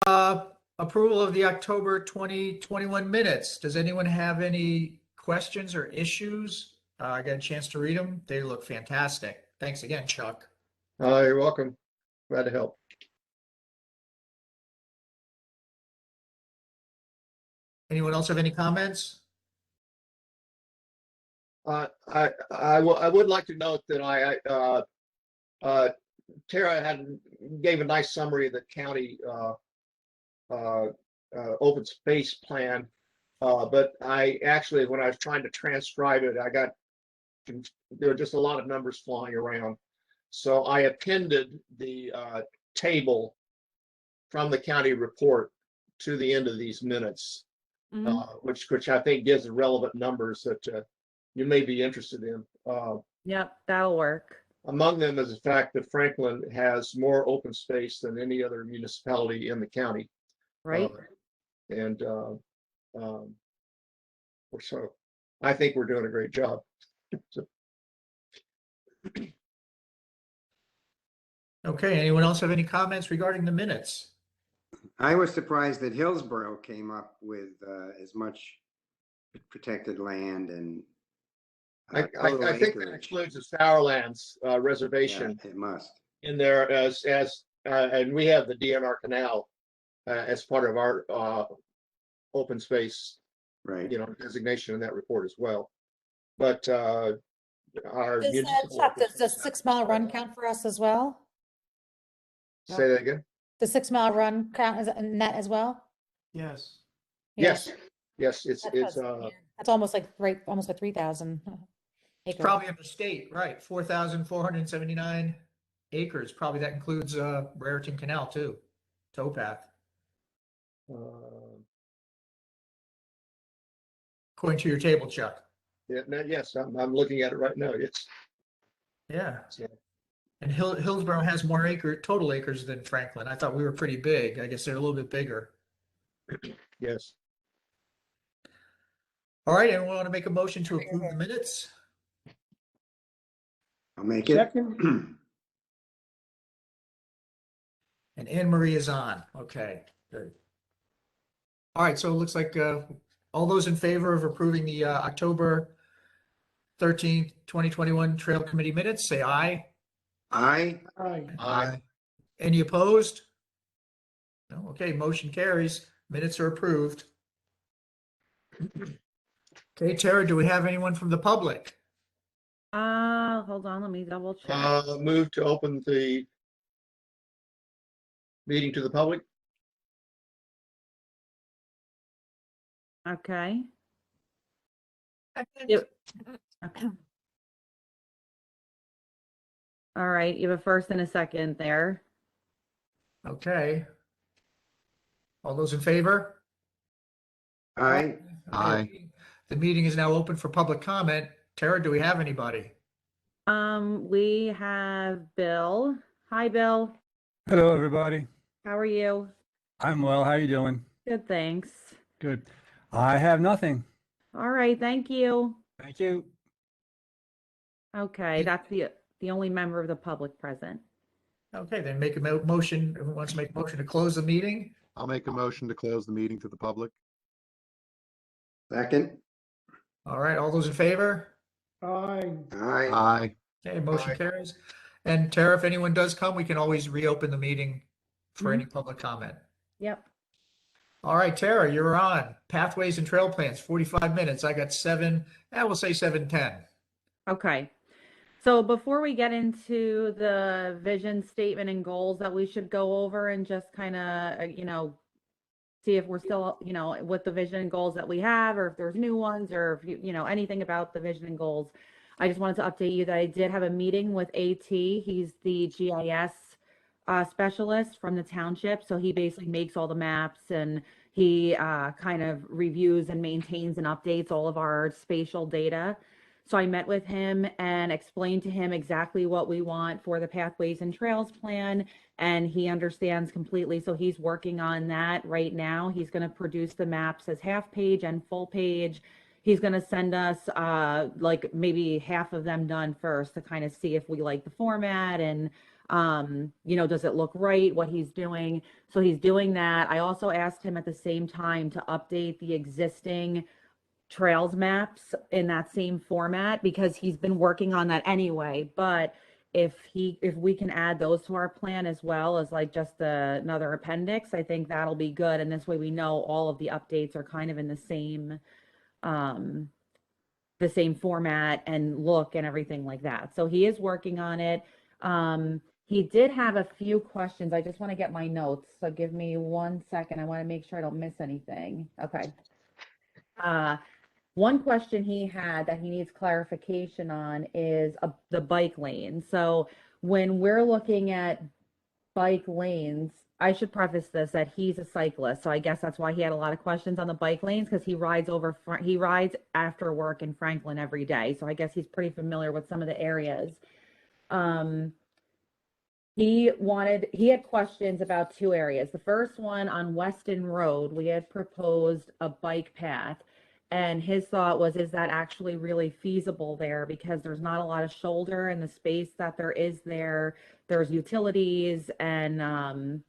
Approval of the October 2021 minutes. Does anyone have any questions or issues? I got a chance to read them. They look fantastic. Thanks again, Chuck. You're welcome. Glad to help. Anyone else have any comments? I would like to note that Tara gave a nice summary of the county open space plan, but I actually, when I was trying to transcribe it, there were just a lot of numbers flying around. So I appended the table from the county report to the end of these minutes, which I think gives the relevant numbers that you may be interested in. Yep, that'll work. Among them is the fact that Franklin has more open space than any other municipality in the county. Right. So I think we're doing a great job. So. Okay, anyone else have any comments regarding the minutes? I was surprised that Hillsborough came up with as much protected land and I think that includes the Sourlands reservation. Yeah, it must. In there and we have the DNR Canal as part of our open space, right? Designation in that report as well. But our Chuck, does the 6 mile run count for us as well? Say that again. The 6 mile run count is in that as well? Yes. Yes. It's that's almost like 3,000 acres. Probably in the state, right? 4,479 acres. Probably that includes Brereton Canal too, towpath. According to your table, Chuck. Yes, I'm looking at it right now. Yeah. And Hillsborough has more total acres than Franklin. I thought we were pretty big. I guess they're a little bit bigger. Yes. All right, anyone want to make a motion to approve the minutes? I'll make it. Second. And Anne Marie is on. Okay, good. All right, so it looks like all those in favor of approving the October 13th, 2021 Trail Committee minutes, say aye. Aye. Aye. Any opposed? No, okay, motion carries. Minutes are approved. Okay, Tara, do we have anyone from the public? Hold on, let me double check. Move to open the meeting to the public. Okay. Yep. Okay. All right, you have a first and a second there. Okay. All those in favor? Aye. Aye. The meeting is now open for public comment. Tara, do we have anybody? We have Bill. Hi, Bill. Hello, everybody. How are you? I'm well. How are you doing? Good, thanks. Good. I have nothing. All right, thank you. Thank you. Okay, that's the only member of the public present. Okay, then make a motion. Who wants to make a motion to close the meeting? I'll make a motion to close the meeting to the public. Second. All right, all those in favor? Aye. Aye. Aye. Okay, motion carries. And Tara, if anyone does come, we can always reopen the meeting for any public comment. Yep. All right, Tara, you're on. Pathways and trail plans, 45 minutes. I got we'll say 7:10. Okay. So before we get into the vision statement and goals that we should go over and just kind of, see if we're still, with the vision and goals that we have, or if there's new ones, or if anything about the vision and goals. I just wanted to update you that I did have a meeting with AT. He's the GIS specialist from the township. So he basically makes all the maps, and he kind of reviews and maintains and updates all of our spatial data. So I met with him and explained to him exactly what we want for the Pathways and Trails plan, and he understands completely. So he's working on that right now. He's going to produce the maps as half page and full page. He's going to send us like maybe half of them done first to kind of see if we like the format and You know, does it look right what he's doing? So he's doing that. I also asked him at the same time to update the existing trails maps in that same format because he's been working on that anyway. But if we can add those to our plan as well as like just another appendix, I think that'll be good. And this way we know all of the updates are kind of in the same format and look and everything like that. So he is working on it. He did have a few questions. I just want to get my notes. So give me 1 second. I want to make sure I don't miss anything. Okay. One question he had that he needs clarification on is the bike lane. So when we're looking at bike lanes, I should preface this that he's a cyclist. So I guess that's why he had a lot of questions on the bike lanes because he rides after work in Franklin every day. So I guess he's pretty familiar with some of the areas. He had questions about two areas. The first one on Weston Road, we had proposed a bike path. And his thought was, is that actually really feasible there? Because there's not a lot of shoulder in the space that there is there. There's utilities and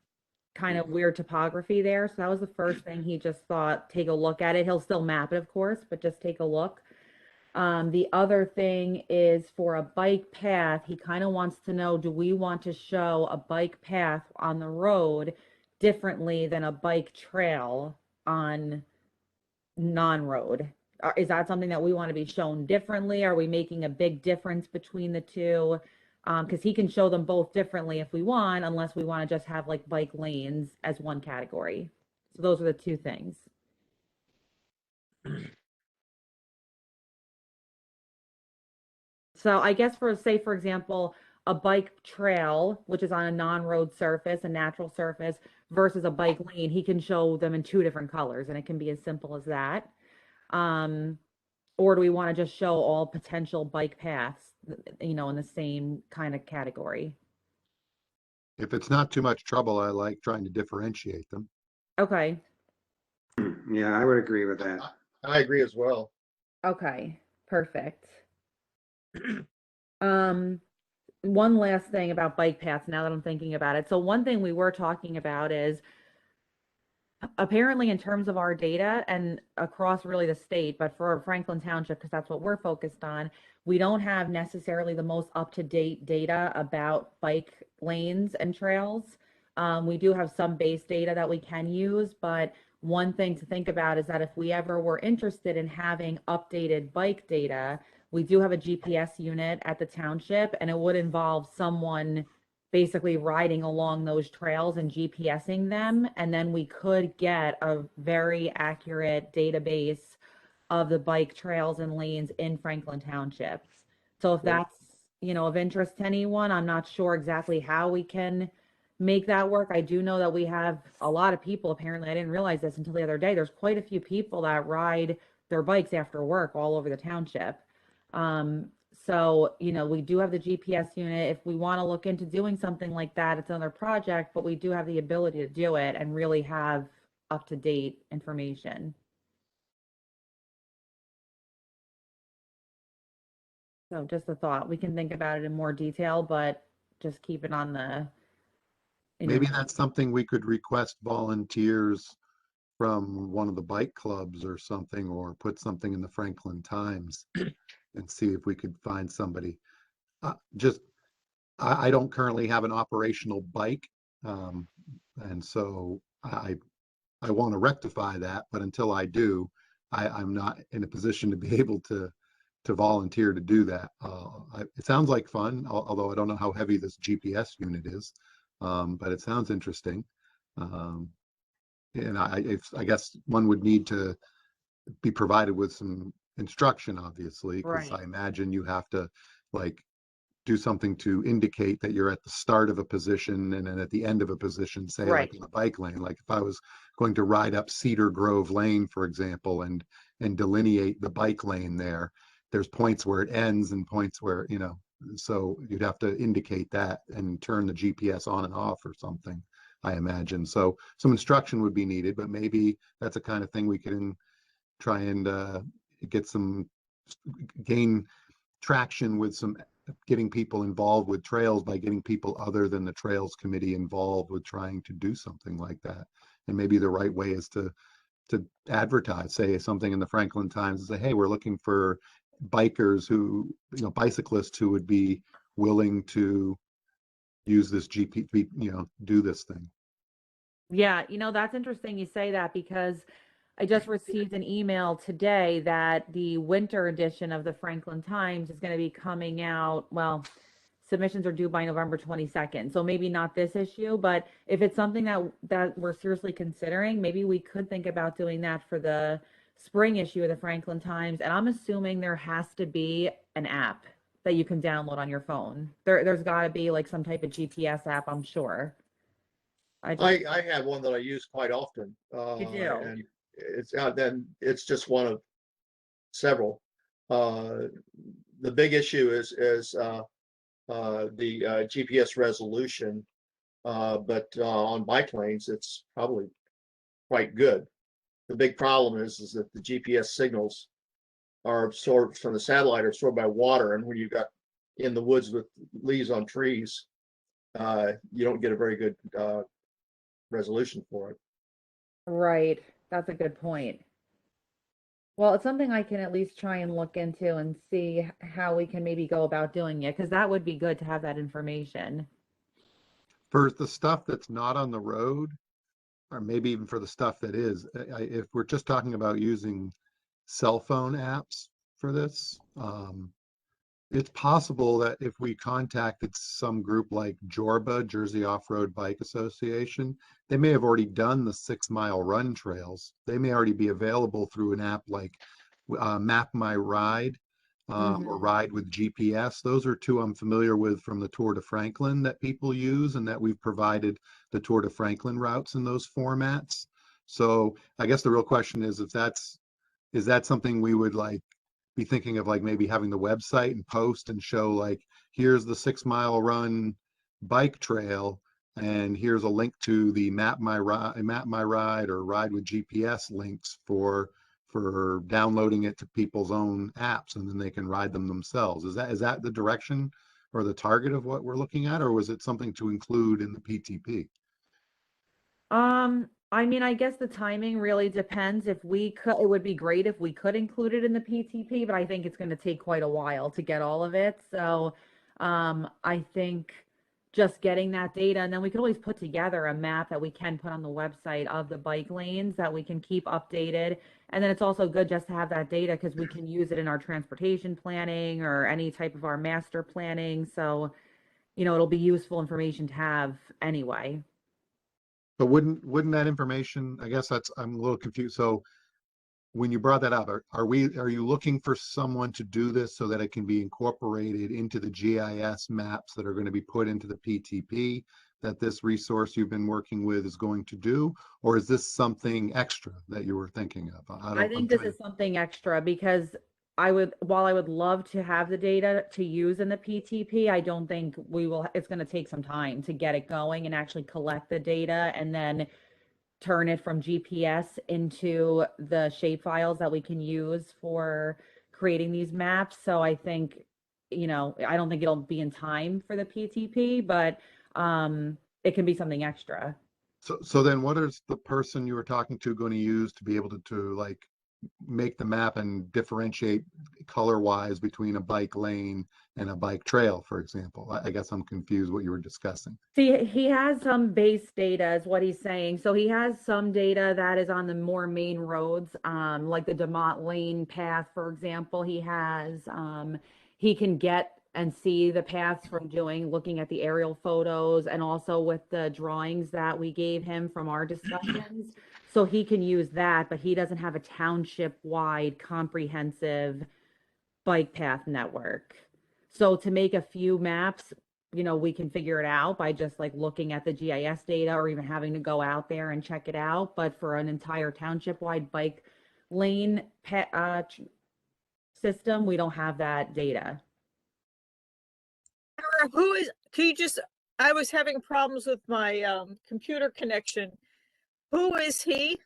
kind of weird topography there. So that was the first thing he just thought, take a look at it. He'll still map it, of course, but just take a look. The other thing is for a bike path, he kind of wants to know, do we want to show a bike path on the road differently than a bike trail on non-road? Is that something that we want to be shown differently? Are we making a big difference between the two? Because he can show them both differently if we want, unless we want to just have like bike lanes as one category. So those are the two things. So I guess for example, a bike trail, which is on a non-road surface, a natural surface, versus a bike lane, he can show them in two different colors, and it can be as simple as that. Or do we want to just show all potential bike paths, you know, in the same kind of category? If it's not too much trouble, I like trying to differentiate them. Okay. Yeah, I would agree with that. I agree as well. Okay. Perfect. One last thing about bike paths now that I'm thinking about it. So one thing we were talking about is apparently in terms of our data and across really the state, but for Franklin Township, because that's what we're focused on, we don't have necessarily the most up-to-date data about bike lanes and trails. We do have some base data that we can use, but one thing to think about is that if we ever were interested in having updated bike data, we do have a GPS unit at the township, and it would involve someone basically riding along those trails and GPSing them. And then we could get a very accurate database of the bike trails and lanes in Franklin Township. So if that's, you know, of interest to anyone, I'm not sure exactly how we can make that work. I do know that we have a lot of people, apparently, I didn't realize this until the other day. There's quite a few people that ride their bikes after work all over the township. So, you know, we do have the GPS unit. If we want to look into doing something like that, it's another project, but we do have the ability to do it and really have up-to-date information. So just a thought. We can think about it in more detail, but just keep it on the. Maybe that's something we could request volunteers from one of the bike clubs or something, or put something in the Franklin Times and see if we could find somebody. I don't currently have an operational bike. And so I want to rectify that, but until I do, I'm not in a position to be able to volunteer to do that. It sounds like fun, although I don't know how heavy this GPS unit is, but it sounds interesting. And I guess one would need to be provided with some instruction, obviously, because Right. I imagine you have to like do something to indicate that you're at the start of a position and then at the end of a position, say Right. like in a bike lane. Like if I was going to ride up Cedar Grove Lane, for example, and delineate the bike lane there, there's points where it ends and points where, you know, so you'd have to indicate that and turn the GPS on and off or something, I imagine. So some instruction would be needed, but maybe that's a kind of thing we can try and gain traction with some getting people involved with trails by getting people other than the Trails Committee involved with trying to do something like that. And maybe the right way is to advertise, say something in the Franklin Times and say, hey, we're looking for bikers who, bicyclists who would be willing to use this GP, do this thing. Yeah, that's interesting you say that because I just received an email today that the winter edition of the Franklin Times is going to be coming out. Well, submissions are due by November 22nd. So maybe not this issue, but if it's something that we're seriously considering, maybe we could think about doing that for the spring issue of the Franklin Times. And I'm assuming there has to be an app that you can download on your phone. There's got to be like some type of GPS app, I'm sure. I have one that I use quite often. You do? And it's just one of several. The big issue is the GPS resolution, but on bike lanes, it's probably quite good. The big problem is that the GPS signals are absorbed from the satellite, are absorbed by water, and when you got in the woods with leaves on trees, you don't get a very good resolution for it. Right. That's a good point. Well, it's something I can at least try and look into and see how we can maybe go about doing it, because that would be good to have that information. For the stuff that's not on the road, or maybe even for the stuff that is, if we're just talking about using cell phone apps for this, it's possible that if we contacted some group like JORBA, Jersey Off-Road Bike Association, they may have already done the 6-mile run trails. They may already be available through an app like Map My Ride or Ride with GPS. Those are two I'm familiar with from the Tour de Franklin that people use, and that we've provided the Tour de Franklin routes in those formats. So I guess the real question is is that something we would be thinking of, maybe having the website and post and show here's the 6-mile run bike trail, and here's a link to the Map My Ride or Ride with GPS links for downloading it to people's own apps, and then they can ride them themselves. Is that the direction or the target of what we're looking at, or was it something to include in the PTP? I mean, I guess the timing really depends. If we could, it would be great if we could include it in the PTP, but I think it's going to take quite a while to get all of it. So, I think just getting that data, and then we could always put together a map that we can put on the website of the bike lanes that we can keep updated. And then it's also good just to have that data because we can use it in our transportation planning or any type of our master planning. So, it'll be useful information to have anyway. But wouldn't that information, I guess I'm a little confused. So when you brought that up, are you looking for someone to do this so that it can be incorporated into the GIS maps that are going to be put into the PTP that this resource you've been working with is going to do? Or is this something extra that you were thinking of? I think this is something extra because while I would love to have the data to use in the PTP, I don't think it's going to take some time to get it going and actually collect the data and then turn it from GPS into the shape files that we can use for creating these maps. So I think, I don't think it'll be in time for the PTP, but it can be something extra. So then what is the person you were talking to going to use to be able to make the map and differentiate color wise between a bike lane and a bike trail, for example? I guess I'm confused what you were discussing. See, he has some base data is what he's saying. So he has some data that is on the more main roads, like the DeMont Lane path, for example. He can get and see the paths from looking at the aerial photos and also with the drawings that we gave him from our discussions. So he can use that, but he doesn't have a township-wide comprehensive bike path network. So to make a few maps, we can figure it out by just looking at the GIS data or even having to go out there and check it out. But for an entire township-wide bike lane system, we don't have that data. I was having problems with my computer connection. Who is he?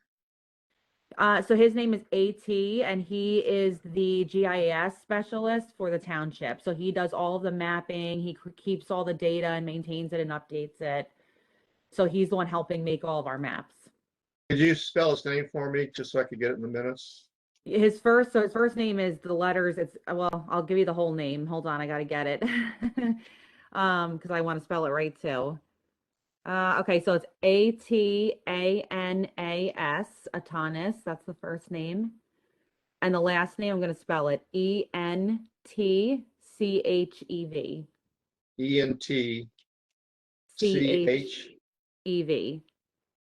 So his name is AT, and he is the GIS specialist for the township. So he does all of the mapping, he keeps all the data and maintains it and updates it. So he's the one helping make all of our maps. Could you spell his name for me, just so I could get it in the minutes? His first name is the letters. It's, well, I'll give you the whole name. Hold on, I gotta get it. Because I want to spell it right too. Okay, so it's Atanas, Atanas. That's the first name. And the last name, I'm going to spell it ENTCHEV. ENTCHEV,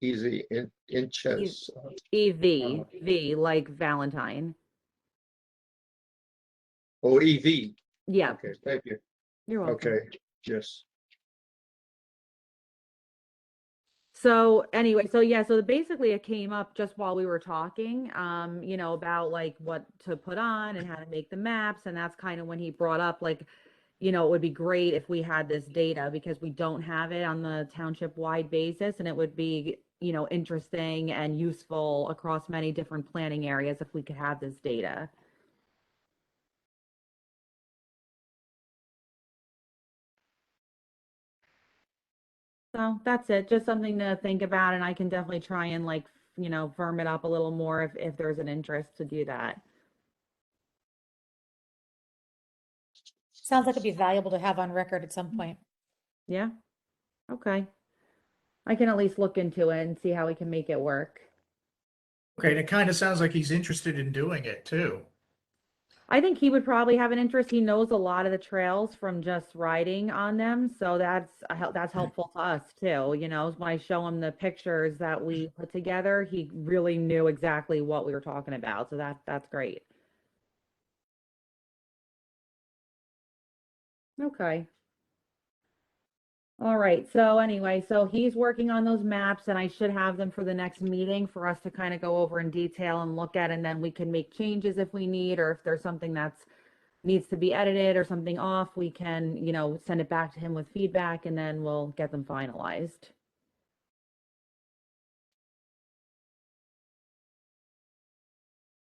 easy, inches. EV, V like Valentine. Oh, EV. Yeah, Okay, thank you. you're welcome. Okay, yes. So anyway, so yeah, so basically it came up just while we were talking, you know, about like what to put on and how to make the maps. And that's kind of when he brought up like, you know, it would be great if we had this data because we don't have it on the township wide basis. And it would be, you know, interesting and useful across many different planning areas if we could have this data. So that's it, just something to think about, and I can definitely try and like, you know, firm it up a little more if there's an interest to do that. Sounds like it'd be valuable to have on record at some point. Yeah, okay. I can at least look into it and see how we can make it work. Okay, and it kind of sounds like he's interested in doing it too. I think he would probably have an interest. He knows a lot of the trails from just riding on them, so that's helpful to us too. You know, when I show him the pictures that we put together, he really knew exactly what we were talking about. So that's great. Okay. All right. So anyway, so he's working on those maps and I should have them for the next meeting for us to kind of go over in detail and look at, and then we can make changes if we need, or if there's something that's needs to be edited or something off, we can, you know, send it back to him with feedback and then we'll get them finalized.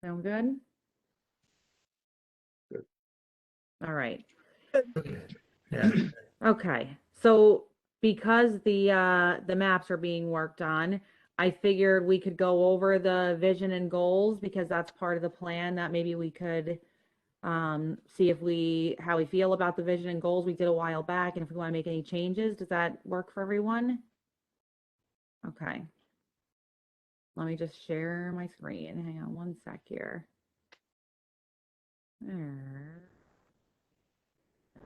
Sound good? Good. All right. Yeah. Okay. So because the maps are being worked on, I figured we could go over the vision and goals because that's part of the plan that maybe we could see how we feel about the vision and goals we did a while back, and if we want to make any changes. Does that work for everyone? Okay. Let me just share my screen. Hang on one sec here.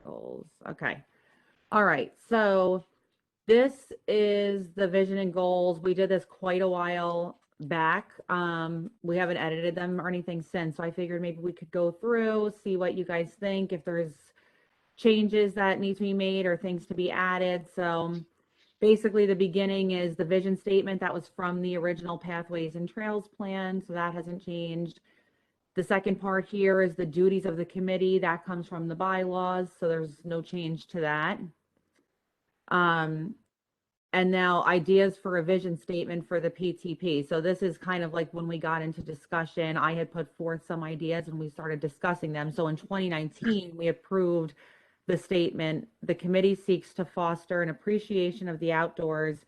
Goals. Okay. All right. So this is the vision and goals. We did this quite a while back. We haven't edited them or anything since. So I figured maybe we could go through, see what you guys think, if there's changes that need to be made or things to be added. So basically the beginning is the vision statement that was from the original Pathways and Trails plan. So that hasn't changed. The second part here is the duties of the committee. That comes from the bylaws. So there's no change to that. And now ideas for a vision statement for the PTP. So this is kind of like when we got into discussion, I had put forth some ideas and we started discussing them. So in 2019, we approved the statement. The committee seeks to foster an appreciation of the outdoors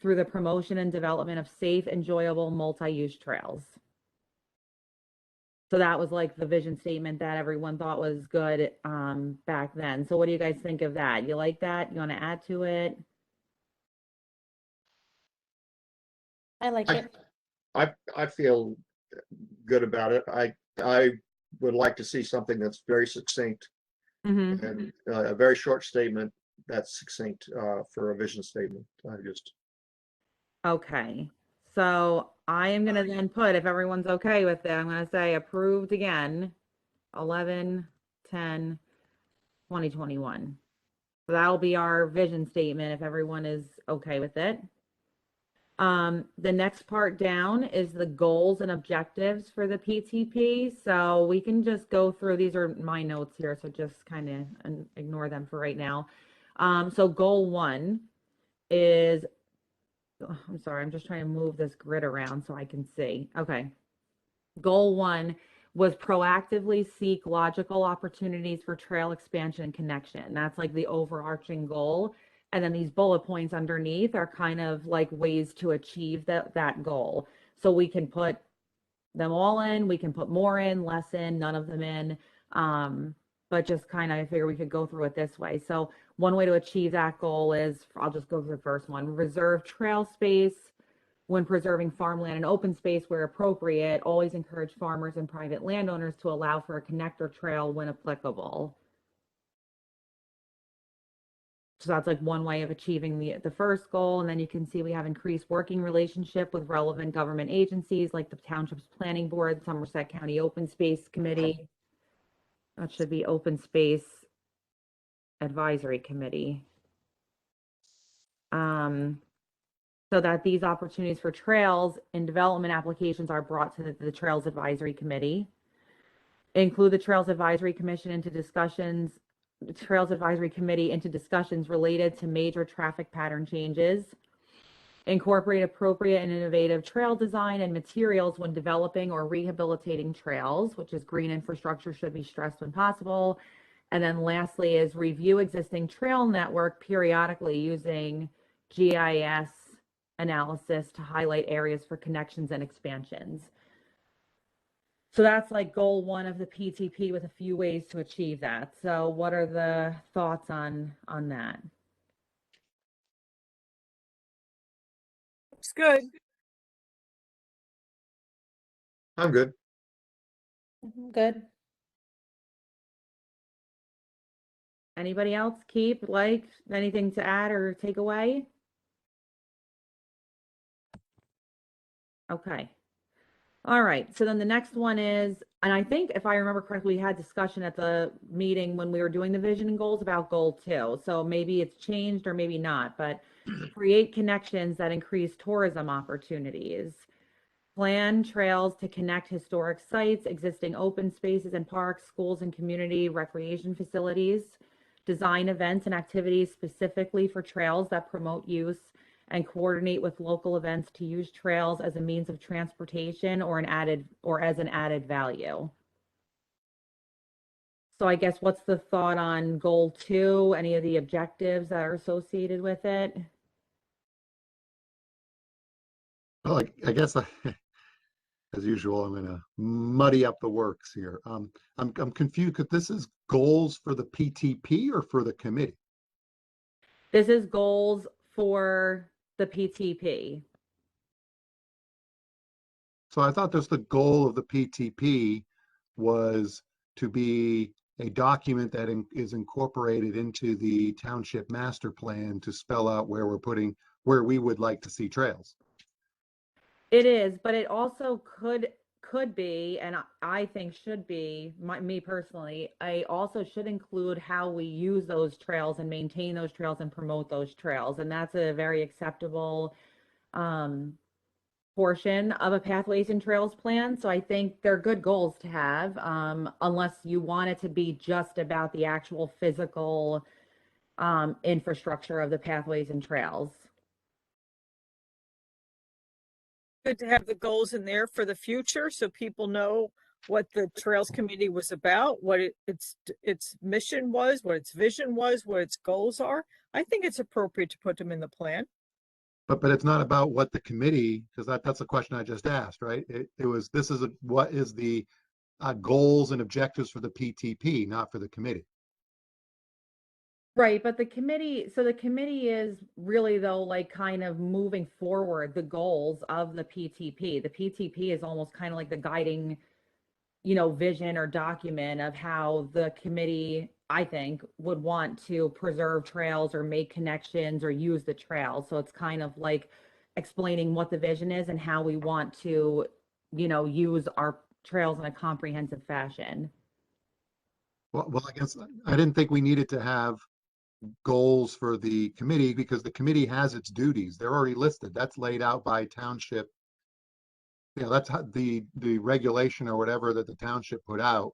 through the promotion and development of safe, enjoyable, multi-use trails. So that was like the vision statement that everyone thought was good back then. So what do you guys think of that? You like that? You want to add to it? I like it. I feel good about it. I would like to see something that's very succinct Mm-hmm. and a very short statement that's succinct for a vision statement. Okay. So I am going to then put, if everyone's okay with it, I'm going to say approved again, 11/10/2021. So that'll be our vision statement if everyone is okay with it. The next part down is the goals and objectives for the PTP. So we can just go through, these are my notes here, so just kind of ignore them for right now. So goal 1 is, I'm sorry, I'm just trying to move this grid around so I can see. Okay. Goal 1 was proactively seek logical opportunities for trail expansion and connection. That's like the overarching goal. And then these bullet points underneath are kind of like ways to achieve that goal. So we can put them all in, we can put more in, less in, none of them in. But just kind of, I figure we could go through it this way. So one way to achieve that goal is, I'll just go through the first one, reserve trail space when preserving farmland and open space where appropriate. Always encourage farmers and private landowners to allow for a connector trail when applicable. So that's like one way of achieving the first goal. And then you can see we have increased working relationship with relevant government agencies like the Township's Planning Board, Somerset County Open Space Committee. That should be Open Space Advisory Committee. So that these opportunities for trails and development applications are brought to the Trails Advisory Committee. Include the Trails Advisory Commission into discussions, the Trails Advisory Committee into discussions related to major traffic pattern changes. Incorporate appropriate and innovative trail design and materials when developing or rehabilitating trails, which is green infrastructure should be stressed when possible. And then lastly is review existing trail network periodically using GIS analysis to highlight areas for connections and expansions. So that's like goal 1 of the PTP with a few ways to achieve that. So what are the thoughts on that? Looks good. I'm good. Good. Anybody else keep, like, anything to add or take away? Okay. All right. So then the next one is, and I think if I remember correctly, we had discussion at the meeting when we were doing the vision and goals about goal 2. So maybe it's changed or maybe not, but create connections that increase tourism opportunities. Plan trails to connect historic sites, existing open spaces and parks, schools and community recreation facilities. Design events and activities specifically for trails that promote use and coordinate with local events to use trails as a means of transportation or as an added value. So I guess what's the thought on goal 2? Any of the objectives that are associated with it? Well, I guess as usual, I'm gonna muddy up the works here. I'm confused because this is goals for the PTP or for the committee? This is goals for the PTP. So I thought the goal of the PTP was to be a document that is incorporated into the township master plan to spell out where we would like to see trails. It is, but it also could be, and I think should be, me personally, I also should include how we use those trails and maintain those trails and promote those trails. And that's a very acceptable portion of a pathways and trails plan. So I think they're good goals to have, unless you want it to be just about the actual physical infrastructure of the pathways and trails. Good to have the goals in there for the future so people know what the Trails Committee was about, what its mission was, what its vision was, what its goals are. I think it's appropriate to put them in the plan. But it's not about what the committee, because that's a question I just asked, right? What is the goals and objectives for the PTP, not for the committee? Right, but the committee is really, though, like kind of moving forward the goals of the PTP. The PTP is almost kind of like the guiding, vision or document of how the committee, I think, would want to preserve trails or make connections or use the trails. So it's kind of like explaining what the vision is and how we want to, use our trails in a comprehensive fashion. Well, I guess I didn't think we needed to have goals for the committee because the committee has its duties. They're already listed. That's laid out by township. That's how the regulation or whatever that the township put out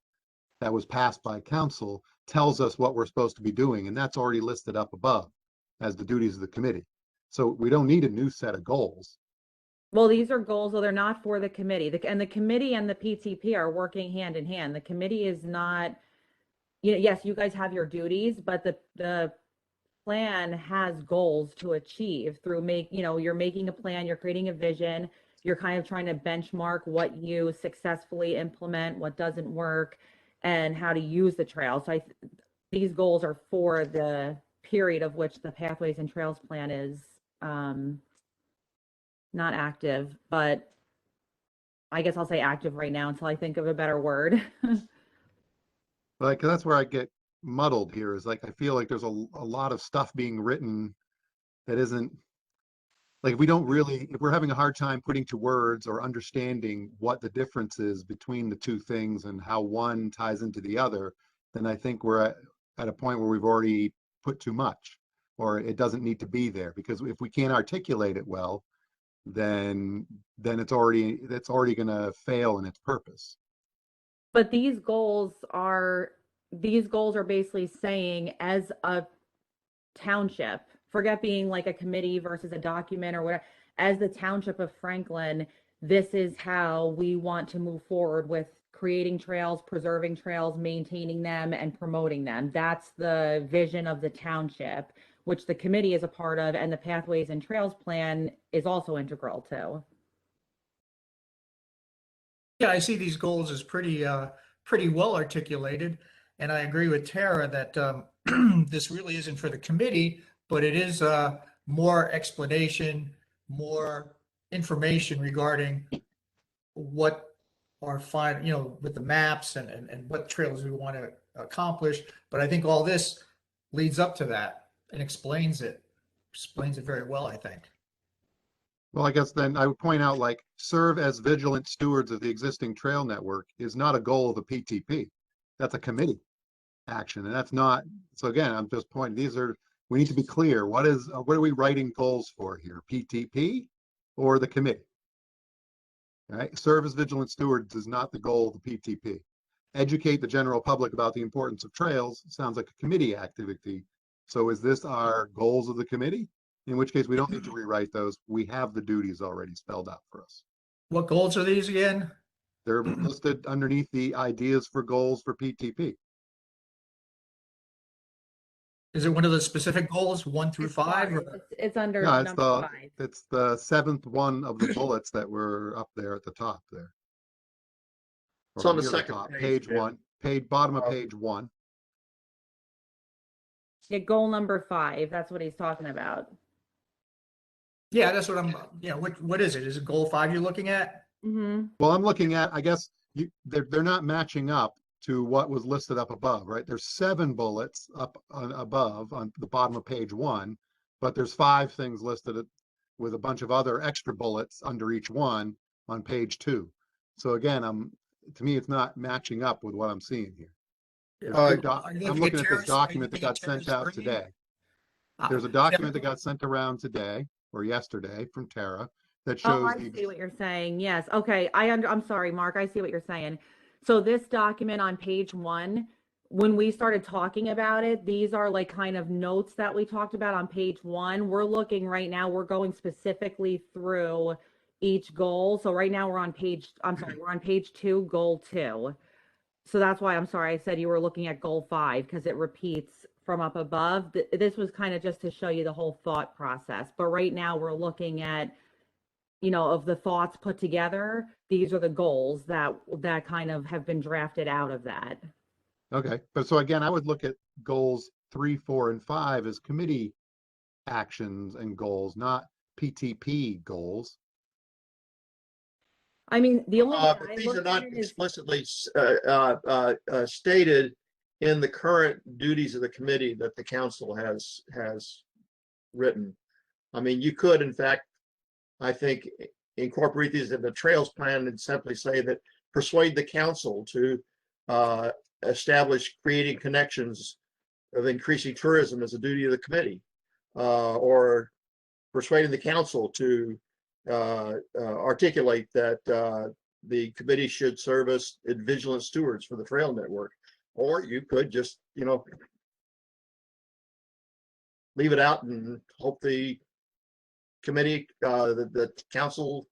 that was passed by council tells us what we're supposed to be doing. And that's already listed up above as the duties of the committee. So we don't need a new set of goals. Well, these are goals, so they're not for the committee. And the committee and the PTP are working hand in hand. The committee is not, yes, you guys have your duties, but the plan has goals to achieve through you're making a plan, you're creating a vision, you're kind of trying to benchmark what you successfully implement, what doesn't work, and how to use the trail. So these goals are for the period of which the Pathways and Trails Plan is not active, but I guess I'll say active right now until I think of a better word. Like, that's where I get muddled here, is like, I feel like there's a lot of stuff being written that isn't, like, if we're having a hard time putting to words or understanding what the difference is between the two things and how one ties into the other, then I think we're at a point where we've already put too much, or it doesn't need to be there. Because if we can't articulate it well, then that's already going to fail in its purpose. But these goals are basically saying, as a township, forget being like a committee versus a document or whatever, as the Township of Franklin, this is how we want to move forward with creating trails, preserving trails, maintaining them, and promoting them. That's the vision of the township, which the committee is a part of, and the Pathways and Trails Plan is also integral to. Yeah, I see these goals as pretty well articulated, and I agree with Tara that this really isn't for the committee, but it is more explanation, more information regarding what our with the maps and what trails we want to accomplish. But I think all this leads up to that and explains it very well, I think. Well, I guess then I would point out, like, serve as vigilant stewards of the existing trail network is not a goal of the PTP. That's a committee action, and that's not. So again, I'm just pointing, we need to be clear. What are we writing goals for here? PTP or the committee? All right. Serve as vigilant stewards is not the goal of the PTP. Educate the general public about the importance of trails sounds like a committee activity. So is this our goals of the committee? In which case we don't need to rewrite those. We have the duties already spelled out for us. What goals are these again? They're listed underneath the ideas for goals for PTP. Is it one of the specific goals, 1 through 5? It's under No, number 5. it's the 7th one of the bullets that were up there at the top there. It's on the near second top, page, page 1, bottom of page 1. Yeah, goal number 5. That's what he's talking about. Yeah, that's what what is it? Is it goal 5 you're looking at? Mm-hmm. Well, I'm looking at, I guess they're not matching up to what was listed up above, right? There's 7 bullets up above on the bottom of page 1, but there's 5 things listed with a bunch of other extra bullets under each one on page 2. So again, to me, it's not matching up with what I'm seeing here. I'm looking at this document that got sent out today. There's a document that got sent around today or yesterday from Tara that shows. Oh, I see what you're saying. Yes. Okay. I'm sorry, Mark. I see what you're saying. So this document on page 1, when we started talking about it, these are like kind of notes that we talked about on page 1. We're looking right now, we're going specifically through each goal. So right now we're on page 2, goal 2. So that's why I'm sorry I said you were looking at goal 5, because it repeats from up above. This was kind of just to show you the whole thought process. But right now we're looking at, of the thoughts put together, these are the goals that kind of have been drafted out of that. Okay. But so again, I would look at goals 3, 4, and 5 as committee actions and goals, not PTP goals. I mean, the only but these are not explicitly stated in the current duties of the committee that the council has written. I mean, you could, in fact, I think, incorporate these in the trails plan and simply say that persuade the council to establish creating connections of increasing tourism as a duty of the committee, or persuading the council to articulate that the committee should serve as vigilant stewards for the trail network. Or you could just, leave it out and hope the committee, the council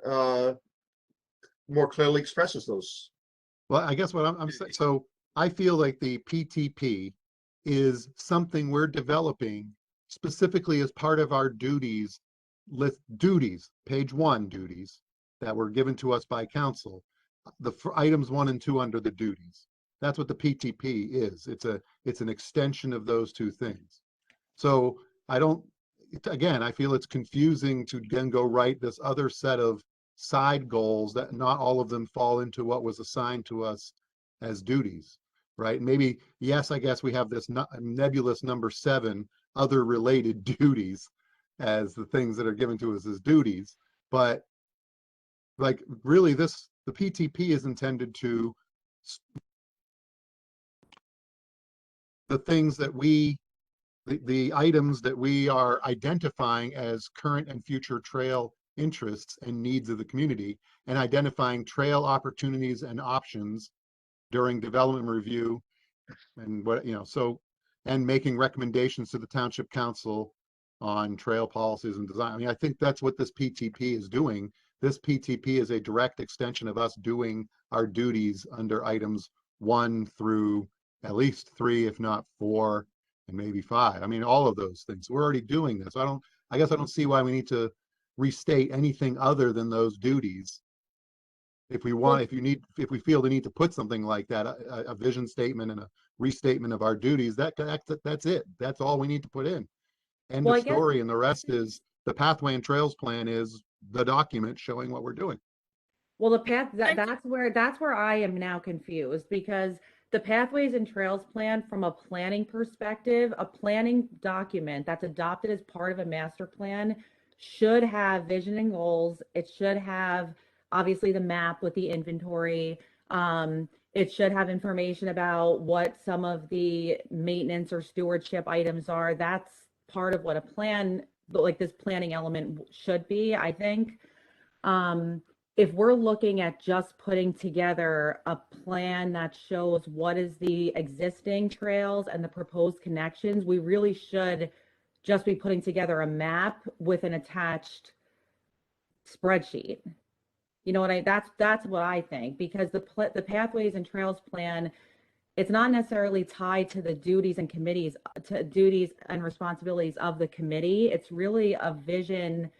more clearly expresses those. Well, I guess what I'm saying, so I feel like the PTP is something we're developing specifically as part of our duties, page 1 duties that were given to us by council. For items 1 and 2 under the duties. That's what the PTP is. It's an extension of those two things. So again, I feel it's confusing to then go write this other set of side goals that not all of them fall into what was assigned to us as duties, right? Maybe, yes, I guess we have this nebulous number 7, other related duties as the things that are given to us as duties. But like really the PTP is intended to the things that the items that we are identifying as current and future trail interests and needs of the community, and identifying trail opportunities and options during development review and and making recommendations to the township council on trail policies and design. I mean, I think that's what this PTP is doing. This PTP is a direct extension of us doing our duties under items 1 through at least 3, if not 4, and maybe 5. I mean, all of those things. We're already doing this. I guess I don't see why we need to restate anything other than those duties. If we feel the need to put something like that, a vision statement and a restatement of our duties, that's it. That's all we need to put in. End Well, of I guess- story. And the rest is the pathway and trails plan is the document showing what we're doing. Well, that's where I am now confused, because the pathways and trails plan, from a planning perspective, a planning document that's adopted as part of a master plan should have vision and goals. It should have obviously the map with the inventory. It should have information about what some of the maintenance or stewardship items are. That's part of what a plan, like this planning element, should be, I think. If we're looking at just putting together a plan that shows what is the existing trails and the proposed connections, we really should just be putting together a map with an attached spreadsheet. You know what that's what I think, because the pathways and trails plan, it's not necessarily tied to the duties and responsibilities of the committee. It's really a vision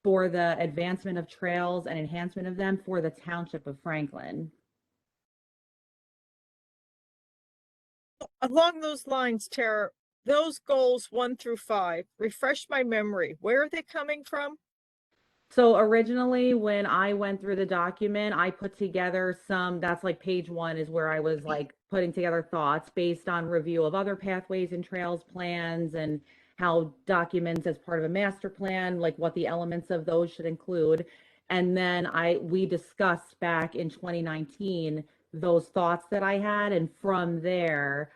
for the advancement of trails and enhancement of them for the township of Franklin. Along those lines, Tara, those goals 1 through 5, refresh my memory. Where are they coming from? So originally, when I went through the document, I put together that's like page 1 is where I was like putting together thoughts based on review of other pathways and trails plans, and how documents as part of a master plan, like what the elements of those should include. And then we discussed back in 2019 those thoughts that I had, and from there,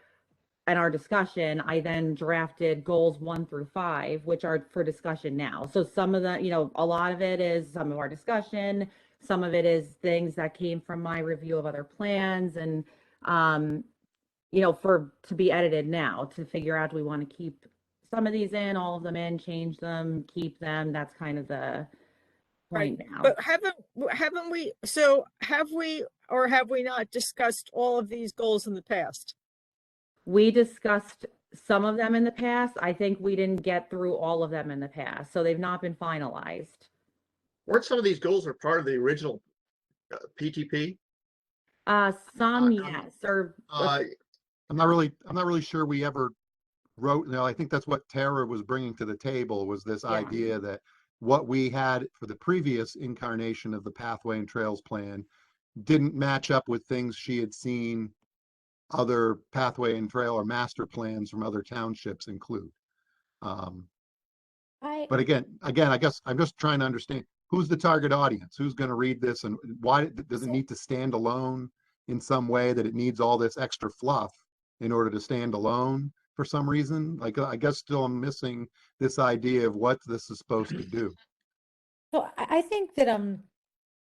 in our discussion, I then drafted goals 1 through 5, which are for discussion now. So some of the, a lot of it is some of our discussion, some of it is things that came from my review of other plans, and to be edited now to figure out, do we want to keep some of these in, all of them in, change them, keep them? That's kind of the point now. But haven't we, so have we or have we not discussed all of these goals in the past? We discussed some of them in the past. I think we didn't get through all of them in the past, so they've not been finalized. Weren't some of these goals are part of the original PTP? Some, yes, or I'm not really sure we ever wrote. I think that's what Tara was bringing to the table, was this idea that what we had for the previous incarnation of the pathway and trails plan didn't match up with things she had seen other pathway and trail or master plans from other townships include. But again, I guess I'm just trying to understand who's the target audience, who's going to read this, and why does it need to stand alone in some way, that it needs all this extra fluff in order to stand alone for some reason? Like, I guess still I'm missing this idea of what this is supposed to do. So I think that when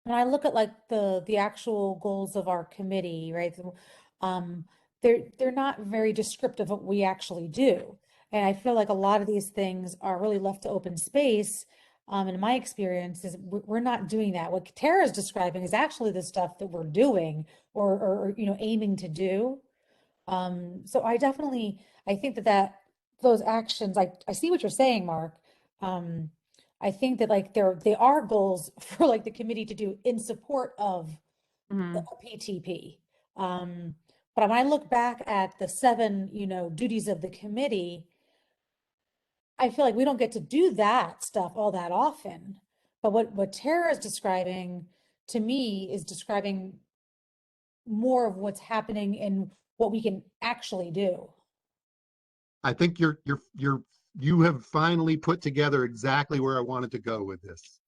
I look at like the actual goals of our committee, right? They're not very descriptive of what we actually do. And I feel like a lot of these things are really left to open space in my experience is we're not doing that. What Tara's describing is actually the stuff that we're doing or you know, aiming to do. So I definitely, I think that those actions, I see what you're saying, Mark. I think that like they are goals for like the committee to do in support of Mhm. a PTP. But when I look back at the 7, you know, duties of the committee, I feel like we don't get to do that stuff all that often. But what Tara is describing to me is describing more of what's happening and what we can actually do. I think you have finally put together exactly where I wanted to go with this,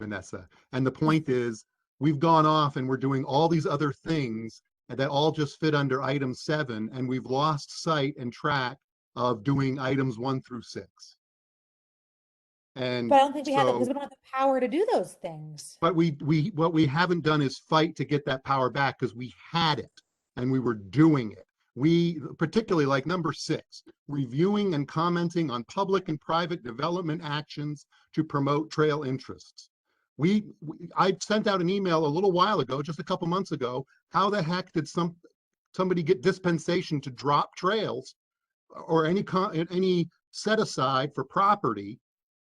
Vanessa. And the point is, we've gone off and we're doing all these other things that all just fit under item 7, and we've lost sight and track of doing items 1 through 6. And But I don't think we have it because so, we don't have the power to do those things. but what we haven't done is fight to get that power back, because we had it and we were doing it. We, particularly like number 6, reviewing and commenting on public and private development actions to promote trail interests. I sent out an email a little while ago, just a couple months ago. How the heck did somebody get dispensation to drop trails or any set aside for property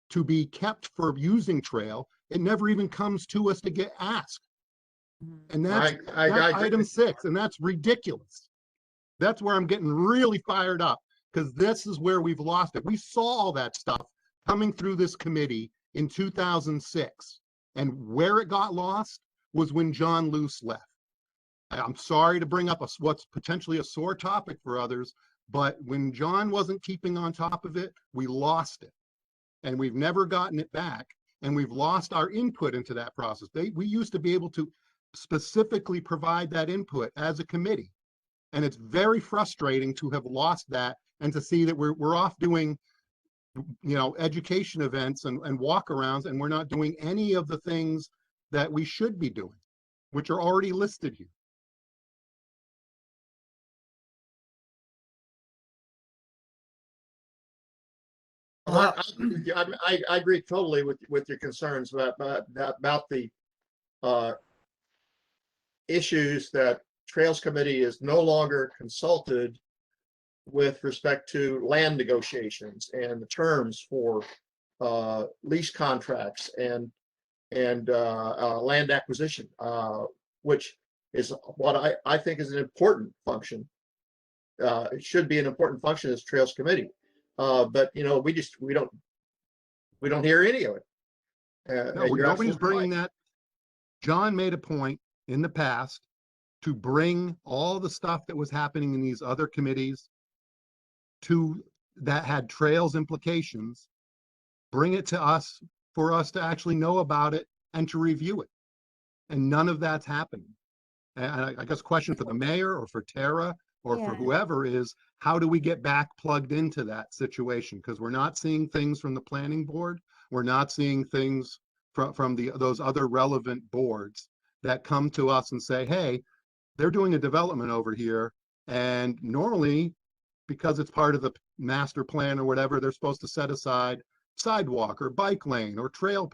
to be kept for using trail? It never even comes to us to get asked. And that's item 6, and that's ridiculous. That's where I'm getting really fired up, because this is where we've lost it. We saw all that stuff coming through this committee in 2006, and where it got lost was when John Luce left. I'm sorry to bring up what's potentially a sore topic for others, but when John wasn't keeping on top of it, we lost it, and we've never gotten it back, and we've lost our input into that process. We used to be able to specifically provide that input as a committee. And it's very frustrating to have lost that and to see that we're off doing, you know, education events and walkarounds, and we're not doing any of the things that we should be doing, which are already listed here. I agree totally with your concerns about the issues that Trails Committee is no longer consulted with respect to land negotiations and the terms for lease contracts and land acquisition, which is what I think is an important function. It should be an important function as Trails Committee, but you know, we don't hear any of it. No, nobody's bringing that. John made a point in the past to bring all the stuff that was happening in these other committees that had trails implications, bring it to us for us to actually know about it and to review it. And none of that's happening. And I guess question for the mayor or for Tara or for whoever is, how do we get back plugged into that situation? Because we're not seeing things from the planning board. We're not seeing things from those other relevant boards that come to us and say, hey, they're doing a development over here. And normally, because it's part of the master plan or whatever, they're supposed to set aside sidewalk or bike lane or trail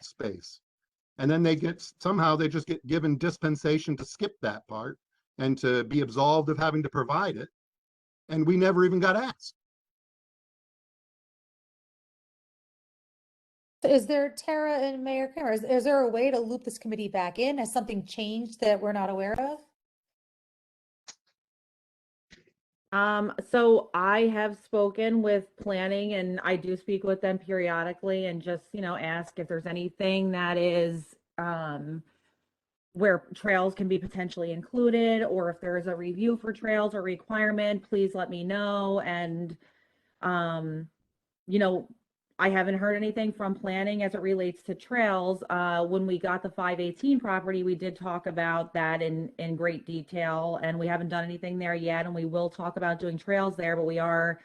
space. And then they just get given dispensation to skip that part and to be absolved of having to provide it. And we never even got asked. Is there, Tara and Mayor Kramer, is there a way to loop this committee back in? Has something changed that we're not aware of? So I have spoken with planning, and I do speak with them periodically and just, you know, ask if there's anything that is where trails can be potentially included, or if there is a review for trails or requirement, please let me know. And you know, I haven't heard anything from planning as it relates to trails. When we got the 518 property, we did talk about that in great detail, and we haven't done anything there yet. And we will talk about doing trails there, but we are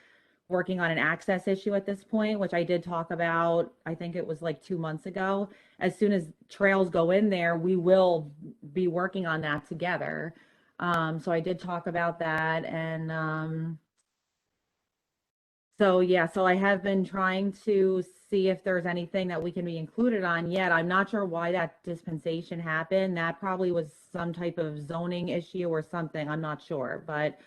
working on an access issue at this point, which I did talk about, I think it was like 2 months ago. As soon as trails go in there, we will be working on that together. So I did talk about that, and So yeah, so I have been trying to see if there's anything that we can be included on yet. I'm not sure why that dispensation happened. That probably was some type of zoning issue or something. I'm not sure, but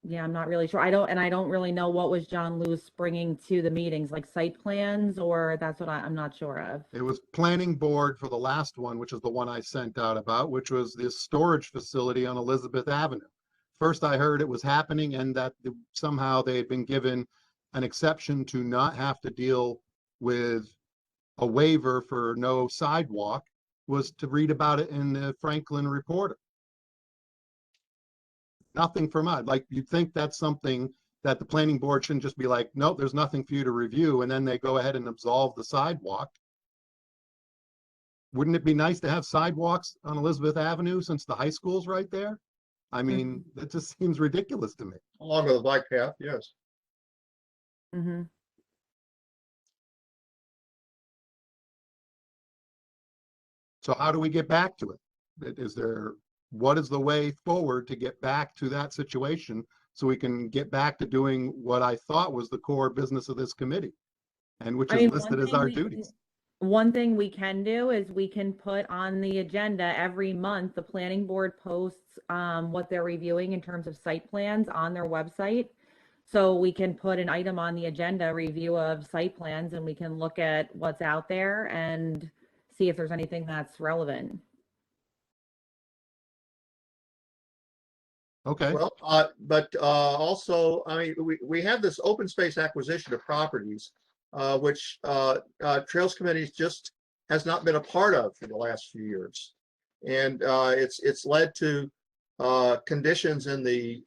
yeah, I'm not really sure. I don't really know what was John Lewis bringing to the meetings, like site plans, or that's what I'm not sure of. It was planning board for the last one, which is the one I sent out about, which was this storage facility on Elizabeth Avenue. First, I heard it was happening and that somehow they had been given an exception to not have to deal with a waiver for no sidewalk, was to read about it in the Franklin Reporter. Nothing from us. Like, you'd think that's something that the planning board shouldn't just be like, nope, there's nothing for you to review, and then they go ahead and absolve the sidewalk. Wouldn't it be nice to have sidewalks on Elizabeth Avenue since the high school's right there? I mean, that just seems ridiculous to me. Along with the bike path, yes. Mm-hmm. So how do we get back to it? What is the way forward to get back to that situation so we can get back to doing what I thought was the core business of this committee, and which I is mean, listed as our duties? One thing we can do is we can put on the agenda every month, the planning board posts what they're reviewing in terms of site plans on their website. So we can put an item on the agenda, review of site plans, and we can look at what's out there and see if there's anything that's relevant. Okay, Well, but also, I mean, we have this open space acquisition of properties, which Trails Committee just has not been a part of for the last few years. And it's led to conditions in the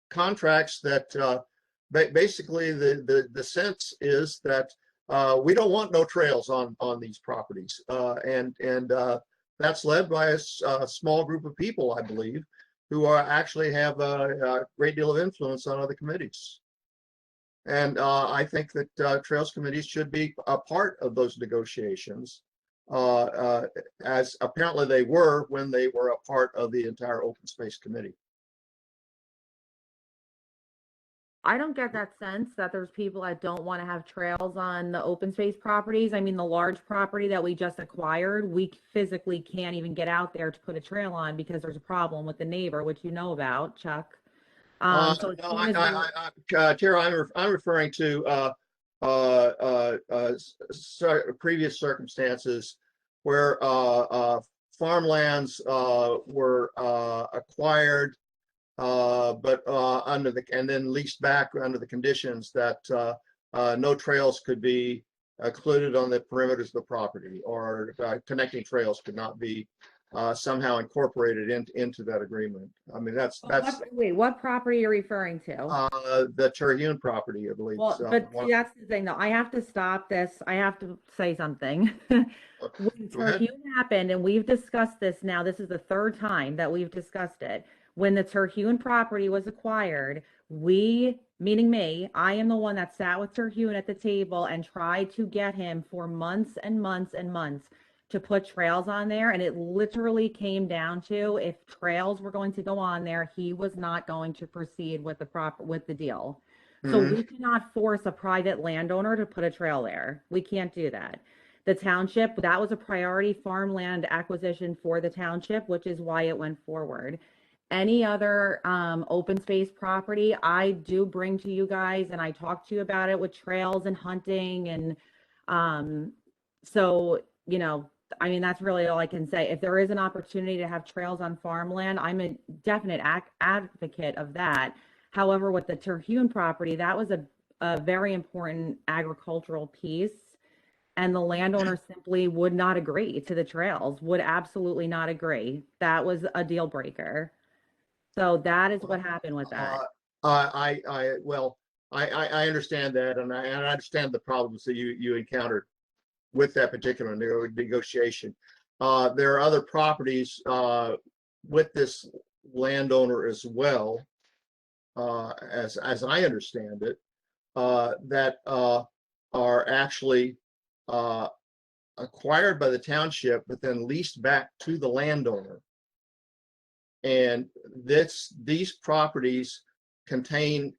contracts that basically the sense is that we don't want no trails on these properties. And that's led by a small group of people, I believe, who actually have a great deal of influence on other committees. And I think that Trails Committees should be a part of those negotiations, as apparently they were when they were a part of the entire Open Space Committee. I don't get that sense that there's people that don't want to have trails on the open space properties. I mean, the large property that we just acquired, we physically can't even get out there to put a trail on because there's a problem with the neighbor, which you know about, Chuck. So as No, soon as we- Tara, I'm referring to previous circumstances where farmlands were acquired, but and then leased back under the conditions that no trails could be included on the perimeters of the property, or connecting trails could not be somehow incorporated into that agreement. I mean, that's Wait, what property are you referring to? the Terhune property, I believe. Well, So, but see, that's the thing, though. I have to stop this. I have to say something. When Go ahead. Terhune happened, and we've discussed this now, this is the third time that we've discussed it. When the Terhune property was acquired, we, meaning me, I am the one that sat with Terhune at the table and tried to get him for months and months and months to put trails on there. And it literally came down to, if trails were going to go on there, he was not going to proceed with the deal. So we cannot force a private landowner to put a trail there. We can't do that. The township, that was a priority farmland acquisition for the township, which is why it went forward. Any other open space property, I do bring to you guys, and I talk to you about it with trails and hunting. And so, you know, I mean, that's really all I can say. If there is an opportunity to have trails on farmland, I'm a definite advocate of that. However, with the Terhune property, that was a very important agricultural piece. And the landowner simply would not agree to the trails, would absolutely not agree. That was a deal breaker. So that is what happened with that. Well, I understand that, and I understand the problems that you encountered with that particular negotiation. There are other properties with this landowner as well, as I understand it, that are actually acquired by the township, but then leased back to the landowner. And these properties contain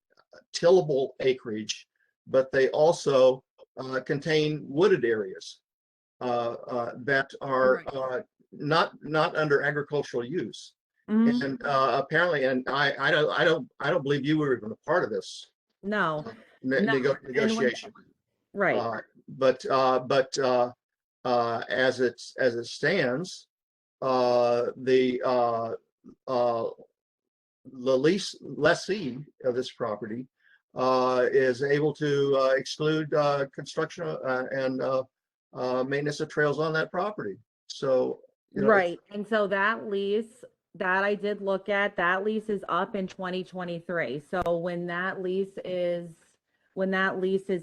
tillable acreage, but they also contain wooded areas that are not under agricultural use. Mhm. And apparently, and I don't believe you were even a part of this No, No, and when- negotiation. right. But as it stands, the lessee of this property is able to exclude construction and maintenance of trails on that property. So, you know, Right. And so that lease that I did look at, that lease is up in 2023. So when that lease is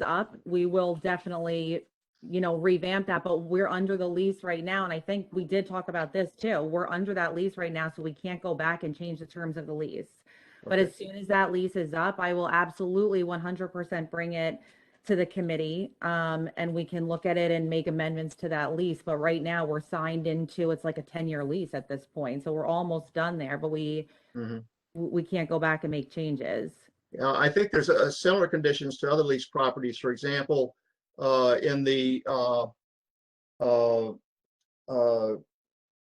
up, we will definitely, revamp that. But we're under the lease right now. And I think we did talk about this too. We're under that lease right now, so we can't go back and change the terms of the lease. But okay. as soon as that lease is up, I will absolutely 100% bring it to the committee, and we can look at it and make amendments to that lease. But right now we're signed into, it's like a 10-year lease at this point. So we're almost done there, but we can't go back and make changes. I think there's a similar conditions to other leased properties. For example, in the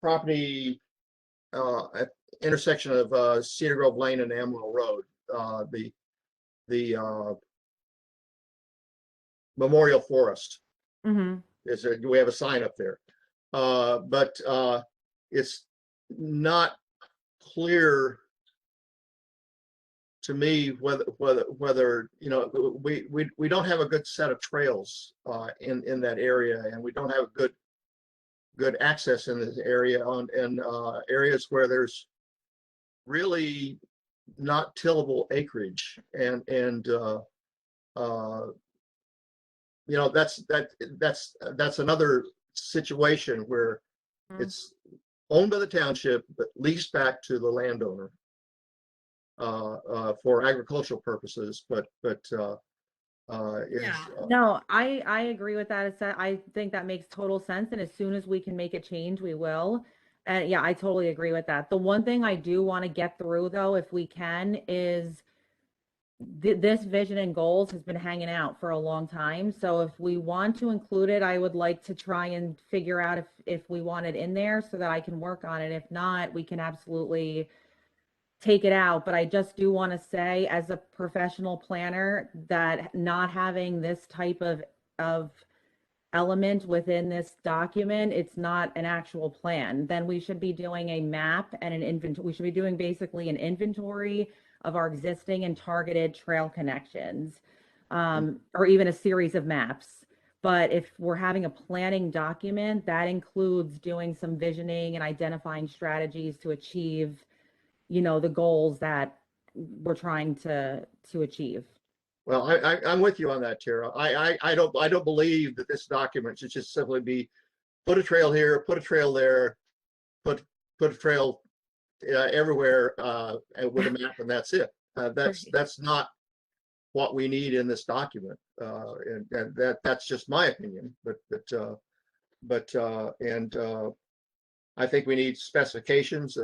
property at intersection of Cedar Grove Lane and Amarillo Road, the Memorial Forest Mm-hmm. we have a sign up there, but it's not clear to me whether we don't have a good set of trails in that area, and we don't have good access in this area in areas where there's really not tillable acreage, and that's another situation where it's owned by the township but leased back to the landowner for agricultural purposes, but No, I agree with that. I think that makes total sense. And as soon as we can make a change, we will. And yeah, I totally agree with that. The one thing I do want to get through though, if we can, is this vision and goals has been hanging out for a long time. So if we want to include it, I would like to try and figure out if we want it in there so that I can work on it. If not, we can absolutely take it out. But I just do want to say, as a professional planner, that not having this type of element within this document, it's not an actual plan. Then we should be doing a map and an inventory. We should be doing basically an inventory of our existing and targeted trail connections, or even a series of maps. But if we're having a planning document, that includes doing some visioning and identifying strategies to achieve, the goals that we're trying to achieve. Well, I'm with you on that, Tara. I don't believe that this document should just simply be put a trail here, put a trail there, put a trail everywhere with a map, and that's it. That's not what we need in this document, and that's just my opinion. But I think we need specifications,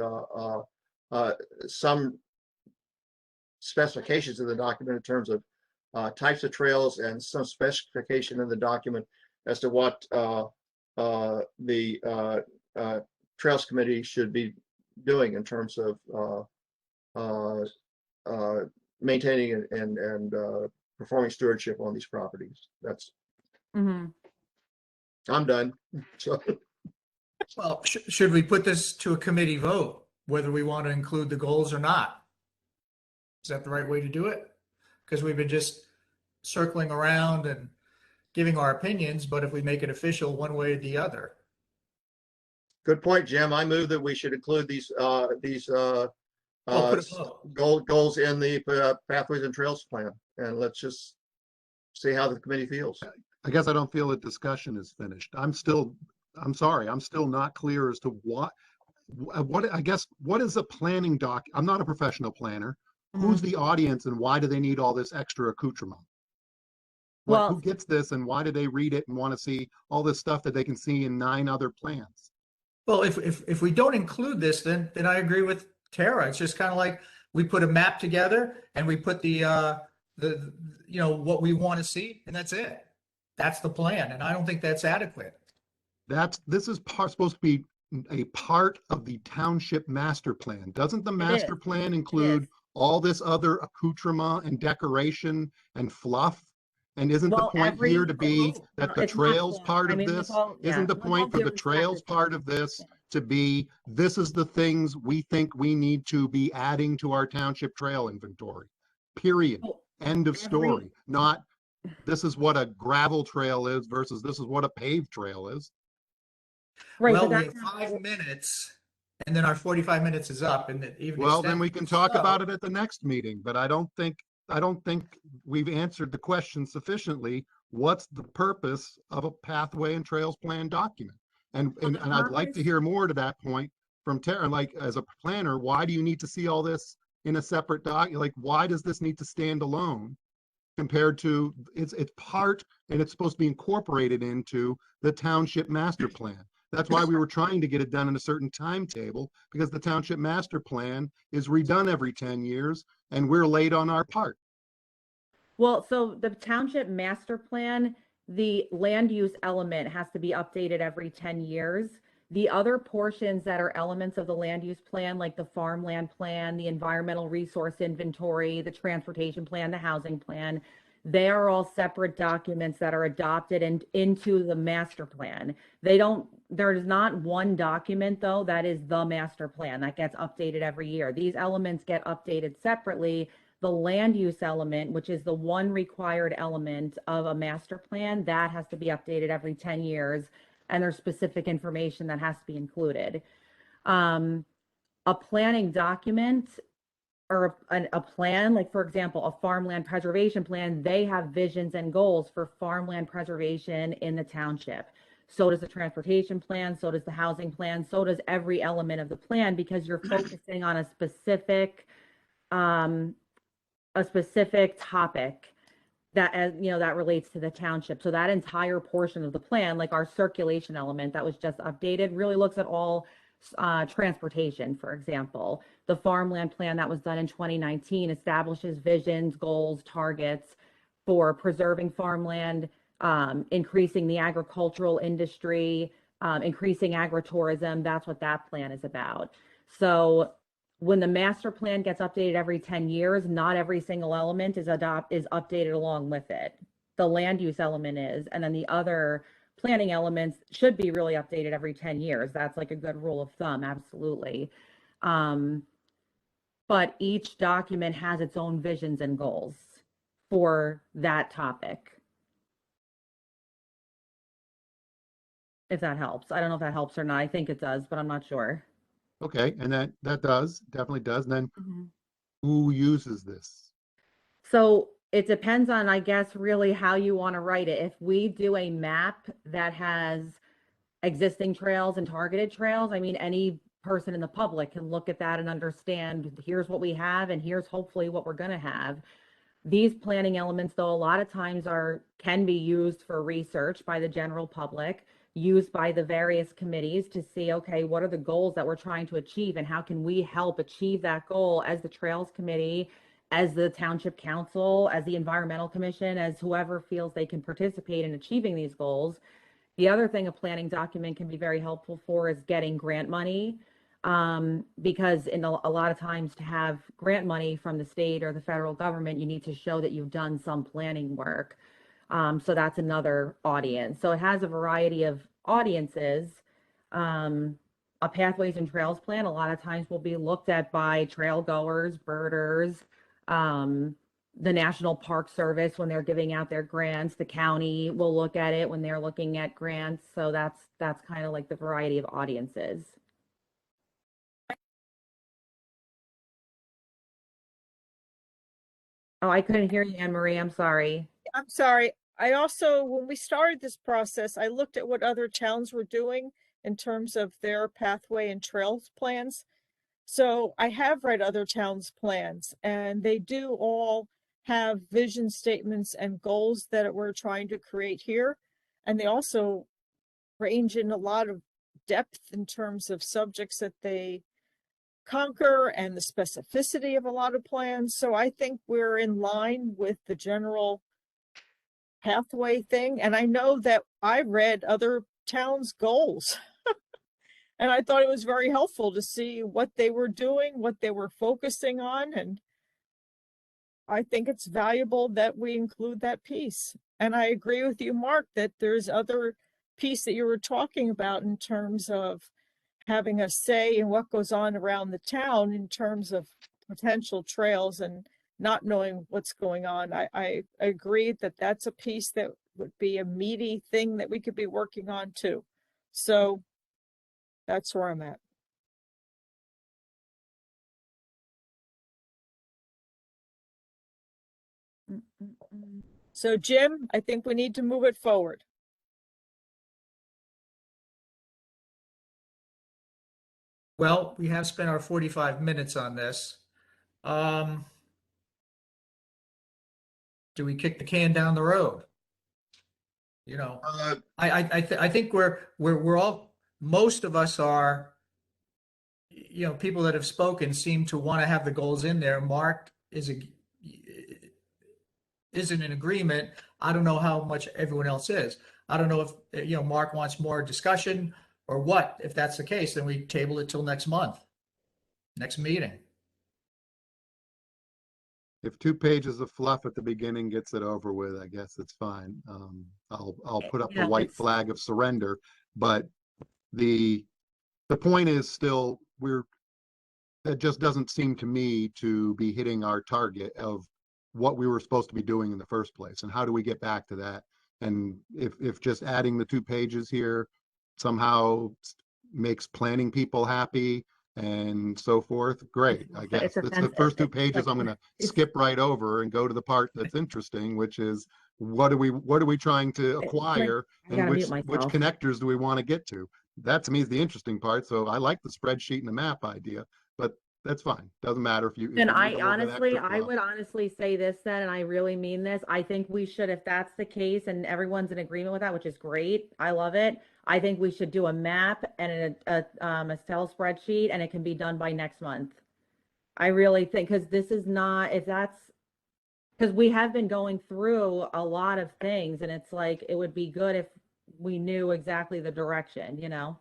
some specifications in the document in terms of types of trails, and some specification in the document as to what the Trails Committee should be doing in terms of maintaining and performing stewardship on these properties. That's Mm-hmm. I'm done. So Well, should we put this to a committee vote, whether we want to include the goals or not? Is that the right way to do it? Because we've been just circling around and giving our opinions, but if we make it official one way or the other. good point, Jim. I move that we should include these Put a vote. goals in the Pathways and Trails plan, and let's just see how the committee feels. I guess I don't feel that discussion is finished. I'm still not clear as to what is a planning doc? I'm not a professional planner. Who's the audience and why do they need all this extra accoutrement? Like, who gets this and why do they read it and want to see all this stuff that they can see in 9 other plans? Well, if we don't include this, then I agree with Tara. It's just kind of like, we put a map together and we put you know, what we want to see, and that's it. That's the plan, and I don't think that's adequate. This is supposed to be a part of the township master plan. Doesn't the master is. plan include all this other accoutrement and decoration and fluff? And isn't the Well, point here to be Oh, that the it's not trails fluff. part I of mean, with this? all- yeah, Isn't the with all point for due the respect, trails it's- part of this to be, this is the things we think we need to be adding to our township trail inventory? Period. Well, End of every- story. Not, this is what a gravel trail is versus this is what a paved trail is. Right, well, but we that's have not- 5 minutes, and then our 45 minutes is up, and it even Well, then we extended. can talk So- about it at the next meeting, but I don't think we've answered the question sufficiently. What's the purpose of a pathway and trails plan document? And Well, the I'd like to purpose- hear more to that point from Tara, like as a planner, why do you need to see all this in a separate doc? Like, why does this need to stand alone compared to, it's part, and it's supposed to be incorporated into the township master plan. That's why we were trying to get it done in a certain timetable, because the township master plan is redone every 10 years and we're late on our part. Well, so the township master plan, the land use element has to be updated every 10 years. The other portions that are elements of the land use plan, like the farmland plan, the environmental resource inventory, the transportation plan, the housing plan, they are all separate documents that are adopted into the master plan. There's not one document though, that is the master plan that gets updated every year. These elements get updated separately. The land use element, which is the one required element of a master plan, that has to be updated every 10 years. And there's specific information that has to be included. A planning document or a plan, like for example, a farmland preservation plan, they have visions and goals for farmland preservation in the township. So does the transportation plan, so does the housing plan, so does every element of the plan, because you're focusing on a specific topic that, as you know, that relates to the township. So that entire portion of the plan, like our circulation element that was just updated, really looks at all transportation, for example. The farmland plan that was done in 2019 establishes visions, goals, targets for preserving farmland, increasing the agricultural industry, increasing agritourism. That's what that plan is about. So when the master plan gets updated every 10 years, not every single element is updated along with it. The land use element is, and then the other planning elements should be really updated every 10 years. That's like a good rule of thumb, absolutely. But each document has its own visions and goals for that topic. If that helps. I don't know if that helps or not. I think it does, but I'm not sure. Okay, and that definitely does. And then who uses this? So it depends on, I guess, really how you want to write it. If we do a map that has existing trails and targeted trails, I mean, any person in the public can look at that and understand, here's what we have and here's hopefully what we're going to have. These planning elements, though, a lot of times can be used for research by the general public, used by the various committees to see, okay, what are the goals that we're trying to achieve and how can we help achieve that goal as the Trails Committee, as the Township Council, as the Environmental Commission, as whoever feels they can participate in achieving these goals. The other thing a planning document can be very helpful for is getting grant money, because in a lot of times to have grant money from the state or the federal government, you need to show that you've done some planning work. So that's another audience. So it has a variety of audiences. A pathways and trails plan a lot of times will be looked at by trail goers, birders, the National Park Service when they're giving out their grants. The county will look at it when they're looking at grants. So that's kind of like the variety of audiences. Oh, I couldn't hear you, Anne Marie. I'm sorry. I'm sorry. I also, when we started this process, I looked at what other towns were doing in terms of their pathway and trails plans. So I have read other towns' plans, and they do all have vision statements and goals that we're trying to create here. And they also range in a lot of depth in terms of subjects that they conquer and the specificity of a lot of plans. So I think we're in line with the general pathway thing. And I know that I read other towns' goals. And I thought it was very helpful to see what they were doing, what they were focusing on. And I think it's valuable that we include that piece. And I agree with you, Mark, that there's other piece that you were talking about in terms of having a say in what goes on around the town in terms of potential trails and not knowing what's going on. I agree that that's a piece that would be a meaty thing that we could be working on too. So that's where I'm at. So Jim, I think we need to move it forward. Well, we have spent our 45 minutes on this. Do we kick the can down the road? You know, I think we're all, most of us are, you know, people that have spoken seem to want to have the goals in there. Mark isn't in agreement. I don't know how much everyone else is. I don't know if, you know, Mark wants more discussion or what. If that's the case, then we table it till next month, next meeting. If 2 pages of fluff at the beginning gets it over with, I guess it's fine. I'll put up the Yeah, white it's- flag of surrender, but the point is still, that just doesn't seem to me to be hitting our target of what we were supposed to be doing in the first place. And how do we get back to that? And if just adding the 2 pages here somehow makes planning people happy and so forth, great, I guess. It's It's the offensive. first 2 It's pages like- I'm gonna it's- skip right over and go to the part that's interesting, which is what are we trying to It's like- acquire I and gotta which mute myself. connectors do we want to get to? That to me is the interesting part. So I like the spreadsheet and the map idea, but that's fine. Doesn't matter if you. And if you need I a little bit honestly, extra I fluff. would honestly say this then, and I really mean this. I think we should, if that's the case and everyone's in agreement with that, which is great. I love it. I think we should do a map and a Excel spreadsheet, and it can be done by next month. I really think, because this is not, if that's, because we have been going through a lot of things, and it's like, it would be good if we knew exactly the direction, you know?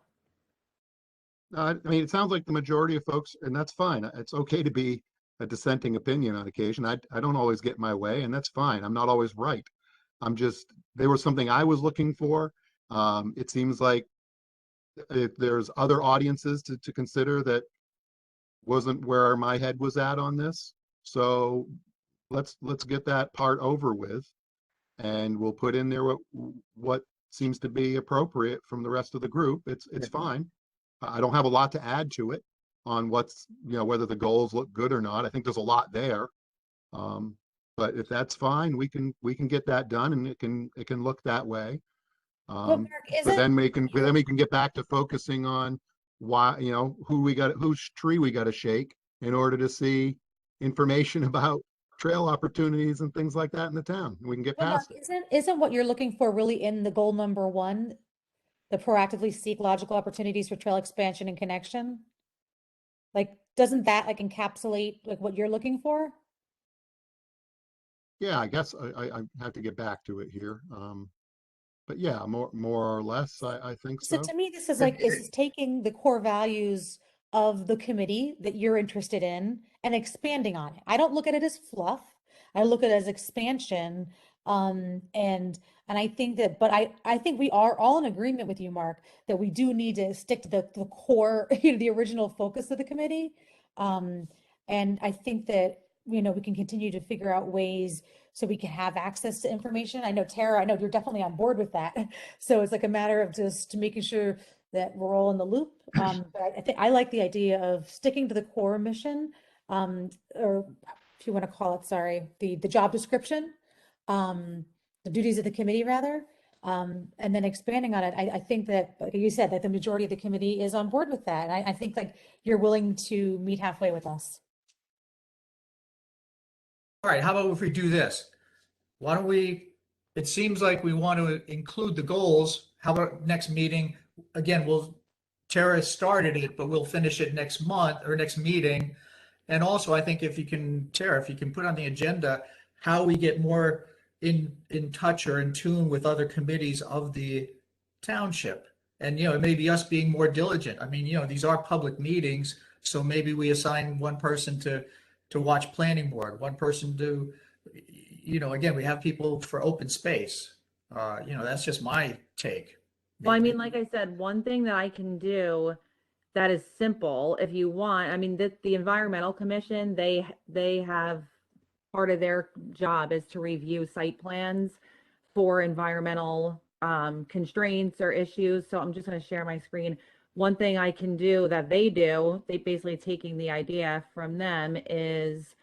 I mean, it sounds like the majority of folks, and that's fine. It's okay to be a dissenting opinion on occasion. I don't always get my way, and that's fine. I'm not always right. There was something I was looking for. It seems like if there's other audiences to consider that wasn't where my head was at on this. So let's get that part over with, and we'll put in there what seems to be appropriate from the rest of the group. It's fine. I don't have a lot to add to it on what's, you know, whether the goals look good or not. I think there's a lot there. But if that's fine, we can get that done, and it can look that way. But Mark, But then we can get back to focusing on why, you know, whose tree we got to shake in order to see information about trail opportunities and things like that in the town. We can get But Mark, past it. isn't what you're looking for really in the goal number 1, the proactively seek logical opportunities for trail expansion and connection? Like, doesn't that like encapsulate like what you're looking for? Yeah, I guess I have to get back to it here. But yeah, more or less, I think So so. to me, this is taking the core values of the committee that you're interested in and expanding on it. I don't look at it as fluff. I look at it as expansion. And I think that, but I think we are all in agreement with you, Mark, that we do need to stick to the core, you know, the original focus of the committee. And I think that, you know, we can continue to figure out ways so we can have access to information. I know Tara, I know you're definitely on board with that. So it's like a matter of just making sure that we're all in the loop. But I think I like the idea of sticking to the core mission, or if you want to call it, sorry, the job description, the duties of the committee rather, and then expanding on it. I think that, like you said, that the majority of the committee is on board with that. And I think like you're willing to meet halfway with us. All right, how about if we do this? Why don't we, it seems like we want to include the goals. How about next meeting? Again, we'll Tara started it, but we'll finish it next month or next meeting. And also, I think if you can, Tara, if you can put on the agenda how we get more in touch or in tune with other committees of the township. And, it may be us being more diligent. I mean, these are public meetings, so maybe we assign one person to watch planning board, one person to, again, we have people for open space. That's just my take. Well, I mean, like I said, one thing that I can do that is simple, if you want, I mean, the Environmental Commission, they have, part of their job is to review site plans for environmental constraints or issues. So I'm just going to share my screen. One thing I can do that they do, they basically taking the idea from them, is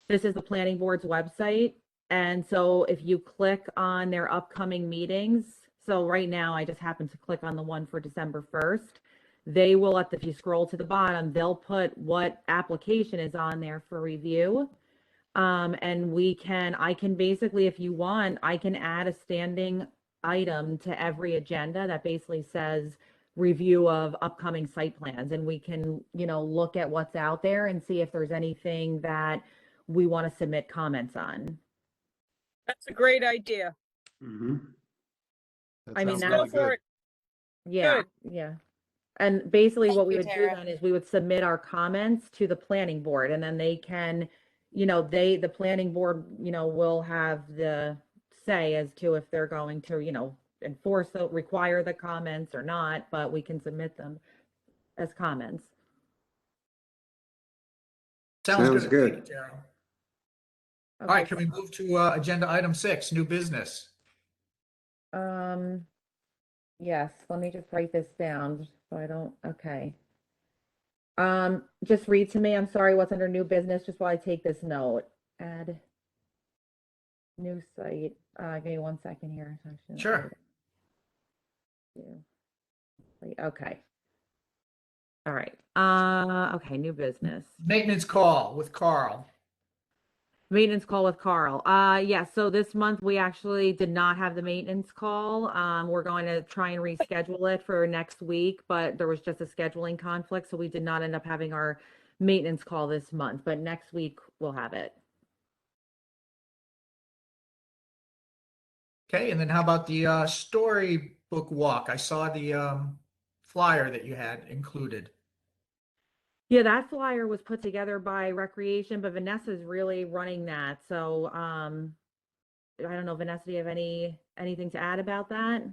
this is the planning board's website. And so if you click on their upcoming meetings, so right now I just happen to click on the one for December 1st. They will, if you scroll to the bottom, they'll put what application is on there for review. And I can basically, if you want, I can add a standing item to every agenda that basically says review of upcoming site plans. And we can, look at what's out there and see if there's anything that we want to submit comments on. That's a great idea. Mhm. That I mean, sounds that's really Go for good. it. Yeah, Good. yeah. And basically Thank what we you, would do Tara. then is we would submit our comments to the planning board, and then they can, the planning board, will have the say as to if they're going to, enforce, require the comments or not, but we can submit them as comments. Sounds Sounds good. Thank you, good. Tara. All Okay, right, can we move to agenda item 6, new business? yes, let me just write this down so I don't, okay. Just read to me, I'm sorry, what's under new business, just while I take this note. Add new site. Give me 1 second here. Sure. Okay. All right. Okay, new business. Maintenance call with Carl. Maintenance call with Carl. Yeah, so this month we actually did not have the maintenance call. We're going to try and reschedule it for next week, but there was just a scheduling conflict, so we did not end up having our maintenance call this month, but next week we'll have it. Okay, and then how about the storybook walk? I saw the flyer that you had included. Yeah, that flyer was put together by Recreation, but Vanessa's really running that. So, I don't know, Vanessa, do you have anything to add about that?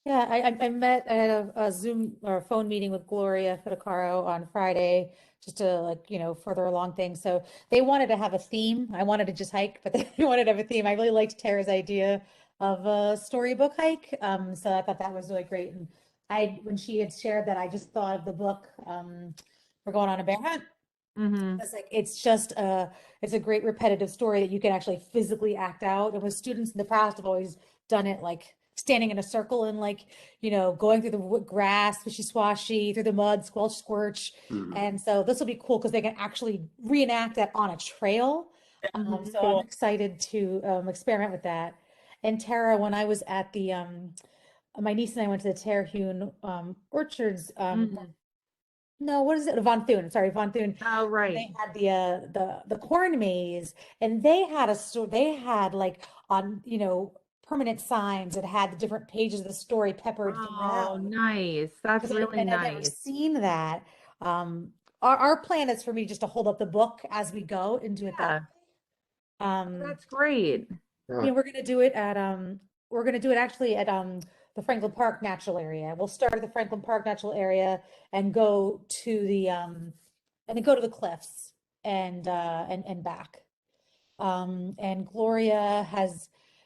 Yeah, I had a Zoom or a phone meeting with Gloria Fidecaro on Friday, just to further along things. So they wanted to have a theme. I wanted to just hike, but they wanted to have a theme. I really liked Tara's idea of a storybook hike. So I thought that was really great. And when she had shared that, I just thought of the book, We're Going on a Bear Hunt. Mm-hmm. It's like, it's a great repetitive story that you can actually physically act out. And with students in the past have always done it like standing in a circle and going through the grass, swishy swashy, through the mud, squelch squirch. Mhm. And so this will be cool because they can actually reenact that on a trail. So Cool. I'm excited to experiment with that. And Tara, when I was at the my niece and I went to the Terhune Orchards. No, what is it? Von Thun. Sorry, Von Thun. Oh, right. They had the corn maze, and they had they had like on permanent signs that had the different pages of the story peppered Oh, throughout. nice. That's 'Cause really I've never nice. seen that. Our plan is for me just to hold up the book as we go and do it that way. That's great. Yeah, we're gonna do it at actually at the Franklin Park Natural Area. We'll start at the Franklin Park Natural Area and go to the and then go to the cliffs and back. And Gloria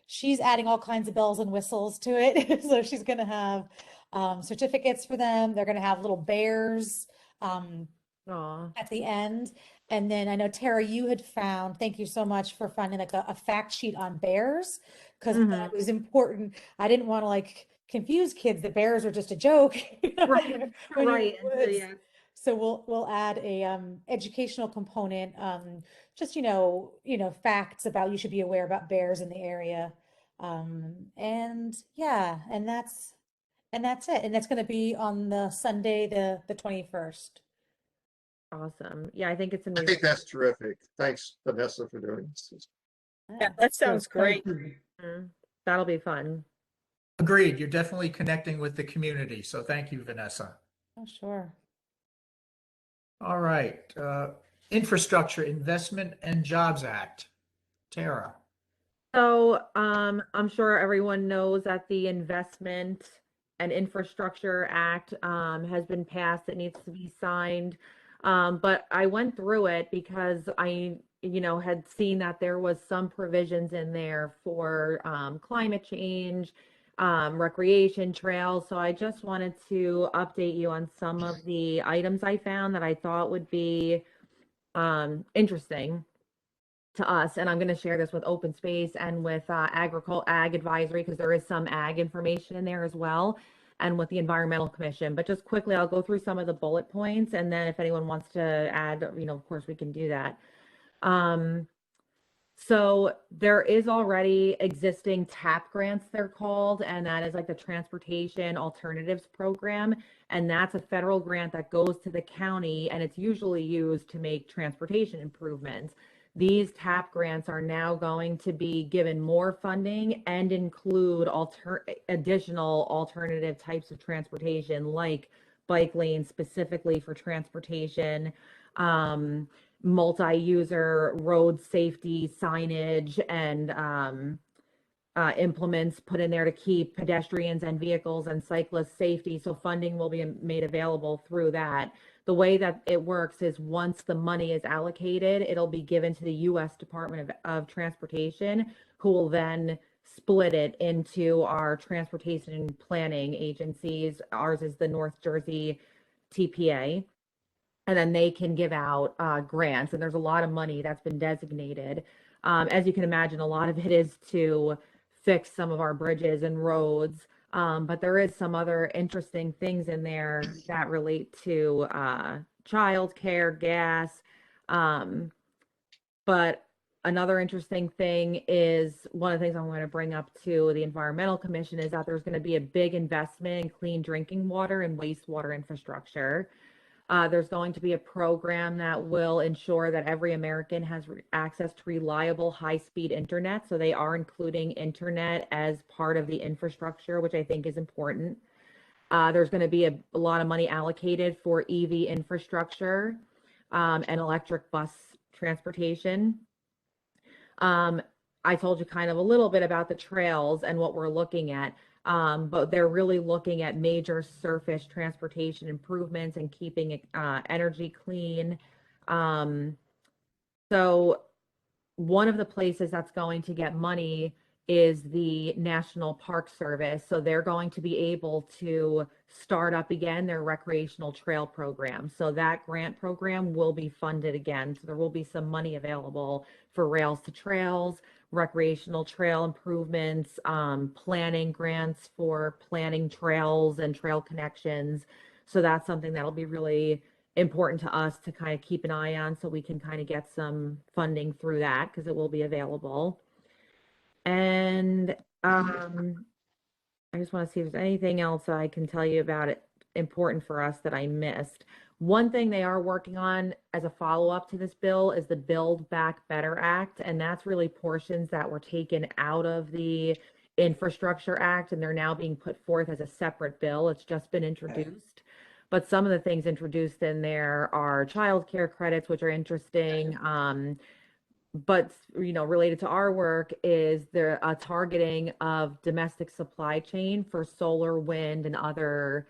she's adding all kinds of bells and whistles to it. So she's gonna have certificates for them. They're gonna have little bears Oh, at the end. And then I know Tara, you had found, thank you so much for finding like a fact sheet on bears, because that was important. I didn't want to confuse kids that bears are just a joke. right, when you're in right. the And so, woods. yeah. So we'll add a educational component, just facts about you should be aware about bears in the area. And yeah, and and that's it. And it's going to be on the Sunday, the 21st. Awesome. Yeah, I think it's I amazing. think that's terrific. Thanks, Vanessa, for doing this. Yeah, that sounds great. That'll be fun. Agreed. You're definitely connecting with the community. So thank you, Vanessa. Oh, sure. All right. Infrastructure Investment and Jobs Act. Tara. So, I'm sure everyone knows that the Investment and Infrastructure Act, has been passed. It needs to be signed. But I went through it because I, had seen that there was some provisions in there for, climate change, recreation trails. So I just wanted to update you on some of the items I found that I thought would be, interesting to us, and I'm going to share this with open space and with ag advisory, because there is some ag information in there as well, and with the environmental commission. But just quickly, I'll go through some of the bullet points, and then if anyone wants to add, of course we can do that. So there is already existing TAP grants, they're called, and that is like the Transportation Alternatives Program. And that's a federal grant that goes to the county, and it's usually used to make transportation improvements. These TAP grants are now going to be given more funding and include additional alternative types of transportation, like bike lanes specifically for transportation, multi-user road safety signage, and implements put in there to keep pedestrians and vehicles and cyclists safety. So funding will be made available through that. The way that it works is once the money is allocated, it'll be given to the U.S. Department of Transportation, who will then split it into our transportation planning agencies. Ours is the North Jersey TPA. And then they can give out grants, and there's a lot of money that's been designated. As you can imagine, a lot of it is to fix some of our bridges and roads, but there is some other interesting things in there that relate to childcare, gas. But another interesting thing is, one of the things I'm going to bring up to the Environmental Commission is that there's going to be a big investment in clean drinking water and wastewater infrastructure. There's going to be a program that will ensure that every American has access to reliable high-speed internet. So they are including internet as part of the infrastructure, which I think is important. There's going to be a lot of money allocated for EV infrastructure and electric bus transportation. I told you kind of a little bit about the trails and what we're looking at. But they're really looking at major surface transportation improvements and keeping energy clean. So one of the places that's going to get money is the National Park Service. So they're going to be able to start up again their recreational trail program. So that grant program will be funded again. So there will be some money available for Rails to Trails, recreational trail improvements, planning grants for planning trails and trail connections. So that's something that'll be really important to us to kind of keep an eye on, so we can kind of get some funding through that, because it will be available. And I just want to see if there's anything else I can tell you about it important for us that I missed. One thing they are working on as a follow-up to this bill is the Build Back Better Act, and that's really portions that were taken out of the Infrastructure Act, and they're now being put forth as a separate bill. It's just been introduced. But some of the things introduced in there are childcare credits, which are interesting. But related to our work is there a targeting of domestic supply chain for solar, wind, and other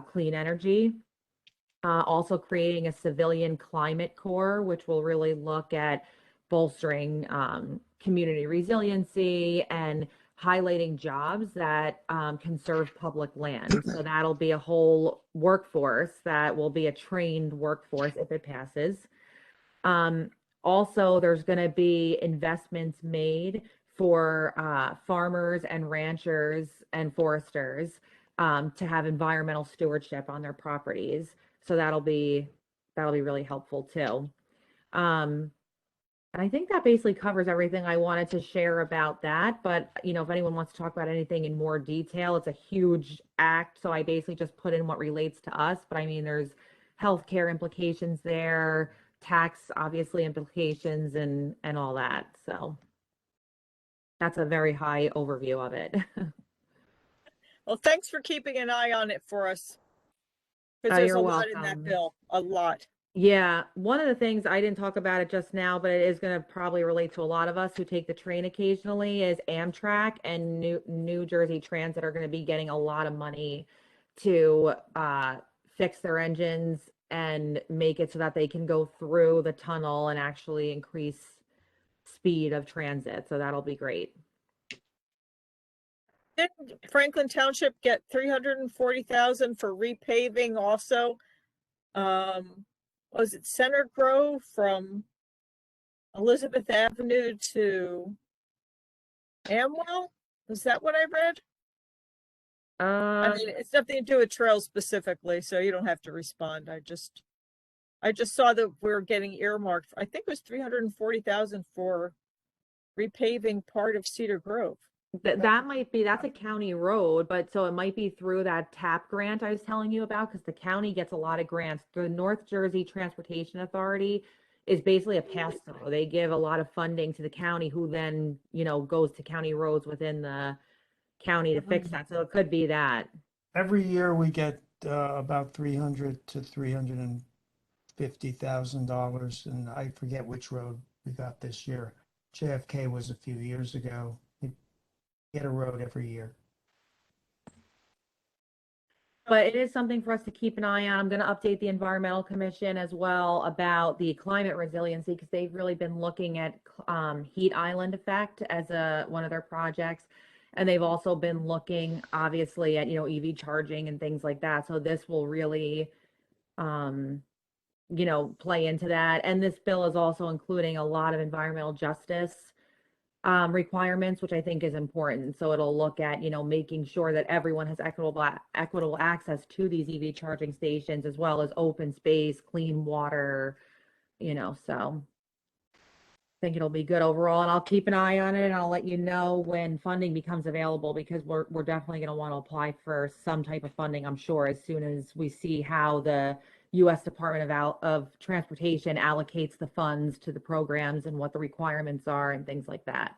clean energy. Also creating a civilian climate corps, which will really look at bolstering community resiliency and highlighting jobs that can serve public land. So that'll be a whole workforce that will be a trained workforce if it passes. Also, there's going to be investments made for farmers and ranchers and foresters to have environmental stewardship on their properties. So that'll be really helpful too. And I think that basically covers everything I wanted to share about that. But, if anyone wants to talk about anything in more detail, it's a huge act. So I basically just put in what relates to us. But I mean, there's healthcare implications there, tax, obviously, implications and all that. So that's a very high overview of it. Well, thanks for keeping an eye on it for us. Because Oh, there's you're a lot in that welcome. bill, a lot. Yeah, one of the things I didn't talk about it just now, but it is going to probably relate to a lot of us who take the train occasionally is Amtrak and New Jersey Transit are going to be getting a lot of money to fix their engines and make it so that they can go through the tunnel and actually increase speed of transit. So that'll be great. Didn't Franklin Township get 340,000 for repaving also? Was it Center Grove from Elizabeth Avenue to Amwell? Is that what I read? I mean, it's nothing to do with trails specifically, so you don't have to respond. I just saw that we're getting earmarked. I think it was 340,000 for repaving part of Cedar Grove. That might be, that's a county road, but so it might be through that TAP grant I was telling you about, because the county gets a lot of grants. The North Jersey Transportation Authority is basically a pass-through. They give a lot of funding to the county, who then, goes to county roads within the county to fix that. So it could be that. Every year we get about 300 to $350,000, and I forget which road we got this year. JFK was a few years ago. We get a road every year. But it is something for us to keep an eye on. I'm going to update the Environmental Commission as well about the climate resiliency, because they've really been looking at heat island effect as one of their projects. And they've also been looking, obviously, at, EV charging and things like that. So this will really, play into that. And this bill is also including a lot of environmental justice requirements, which I think is important. So it'll look at, making sure that everyone has equitable access to these EV charging stations, as well as open space, clean water, so I think it'll be good overall, and I'll keep an eye on it, and I'll let you know when funding becomes available, because we're definitely going to want to apply for some type of funding, I'm sure, as soon as we see how the U.S. Department of Transportation allocates the funds to the programs and what the requirements are and things like that.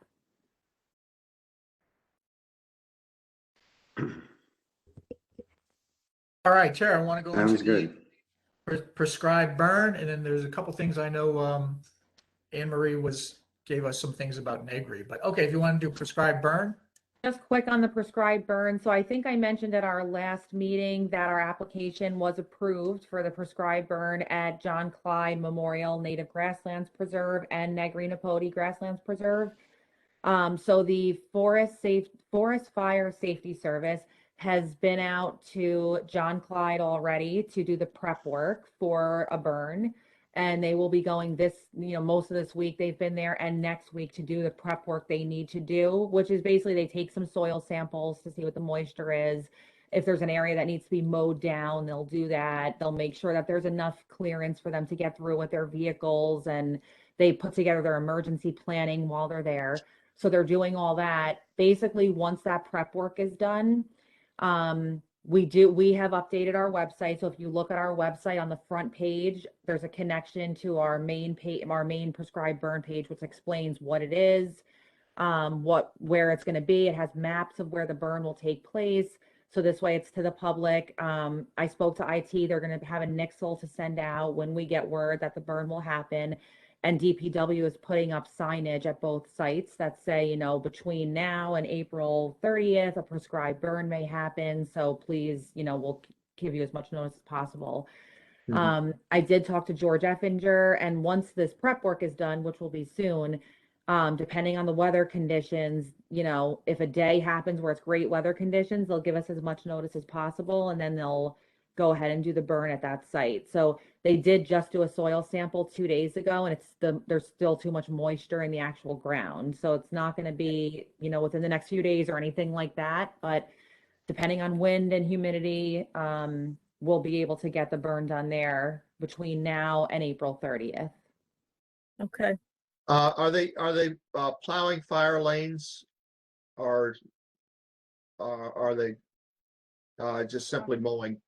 All right, Chair, I want to go into Sounds good. the prescribed burn, and then there's a couple things I know Anne Marie gave us some things about Negri, but okay, if you want to do prescribed burn. Just quick on the prescribed burn. So I think I mentioned at our last meeting that our application was approved for the prescribed burn at John Clyde Memorial Native Grasslands Preserve and Negri-Napodi Grasslands Preserve. So the Forest Fire Safety Service has been out to John Clyde already to do the prep work for a burn. And they will be going most of this week they've been there, and next week to do the prep work they need to do, which is basically they take some soil samples to see what the moisture is. If there's an area that needs to be mowed down, they'll do that. They'll make sure that there's enough clearance for them to get through with their vehicles, and they put together their emergency planning while they're there. So they're doing all that. Basically, once that prep work is done, we have updated our website. So if you look at our website on the front page, there's a connection to our main prescribed burn page, which explains what it is, where it's going to be. It has maps of where the burn will take place. So this way it's to the public. I spoke to IT. They're going to have a nixle to send out when we get word that the burn will happen. And DPW is putting up signage at both sites that say, between now and April 30th, a prescribed burn may happen. So please, we'll give you as much notice as possible. I did talk to George Effinger, and once this prep work is done, which will be soon, depending on the weather conditions, if a day happens where it's great weather conditions, they'll give us as much notice as possible, and then they'll go ahead and do the burn at that site. So they did just do a soil sample 2 days ago, and there's still too much moisture in the actual ground. So it's not going to be, within the next few days or anything like that. But depending on wind and humidity, we'll be able to get the burn done there between now and April 30th. Okay. Are they plowing fire lanes or are they just simply mowing?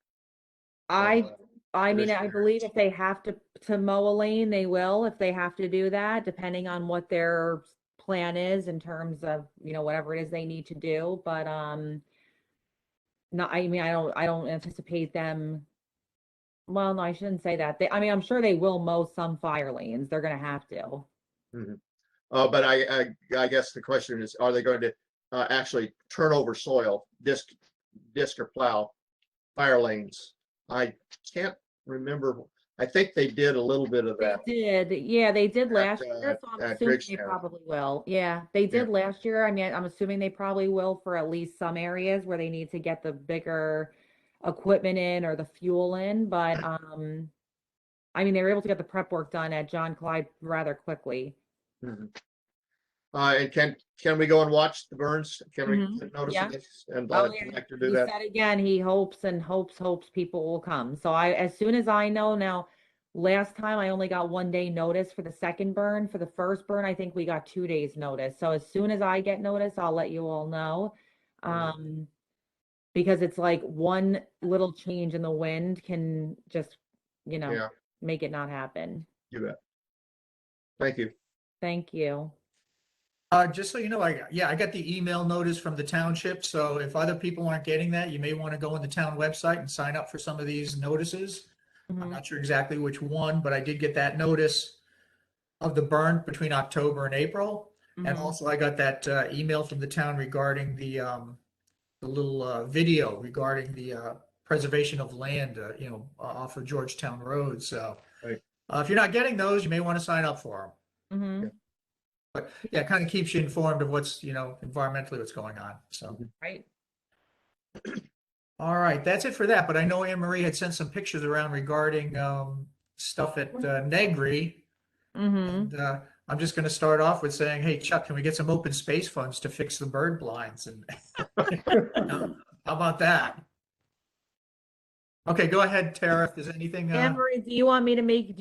I I mean, I pedestrian believe areas? if they have to mow a lane, they will, if they have to do that, depending on what their plan is in terms of, whatever it is they need to do. But no, I mean, I don't anticipate them. Well, no, I shouldn't say that. I mean, I'm sure they will mow some fire lanes. They're gonna have to. Mhm. But I guess the question is, are they going to actually turn over soil, disc or plow fire lanes? I can't remember. I think they did a little bit of They that did, yeah, they did last year, so I'm at assuming they Bridgetown. probably will. Yeah, they Yeah. did last year. I mean, I'm assuming they probably will for at least some areas where they need to get the bigger equipment in or the fuel in, but I mean, they were able to get the prep work done at John Clyde rather quickly. Mhm. And can we go and watch the burns? Can we Mhm. take notice Yeah. of this? And Oh, I'd yeah. like to do He that. said again, he hopes and hopes people will come. So as soon as I know now, last time I only got 1 day notice for the second burn. For the first burn, I think we got 2 days notice. So as soon as I get notice, I'll let you all know. Um, because it's like one little change in the wind can just, Yeah, make it not happen. you bet. Thank you. Thank you. Just so you know, I got the email notice from the township, so if other people aren't getting that, you may want to go on the town website and sign up for some of these notices. I'm Mhm. not sure exactly which one, but I did get that notice of the burn between October and April. And Mhm. also I got that email from the town regarding the little video regarding the preservation of land, off of Georgetown Road. So Right. if you're not getting those, you may want to sign up for them. Mhm. But yeah, it kind of keeps you informed of what's, environmentally what's going on. So, Right. all right, that's it for that. But I know Anne Marie had sent some pictures around regarding stuff at Negri. Mhm. And I'm just going to start off with saying, hey, Chuck, can we get some open space funds to fix the bird blinds? And how about that? Okay, go ahead, Tara, if there's anything. Anne Marie, do you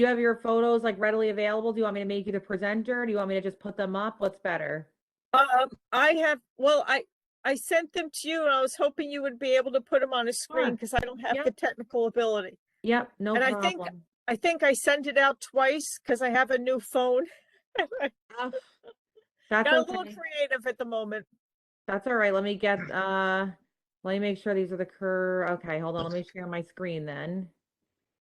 have your photos like readily available? Do you want me to make you the presenter? Do you want me to just put them up? What's better? I sent them to you and I was hoping you would be able to put them on a screen Sure. because I don't have the Yep. technical ability. Yep, no And problem. I think I sent it out twice because I have a new phone. Oh, that's Got a little okay. creative at the moment. That's all right. Let me make sure these are okay, hold on. Let me share my screen then.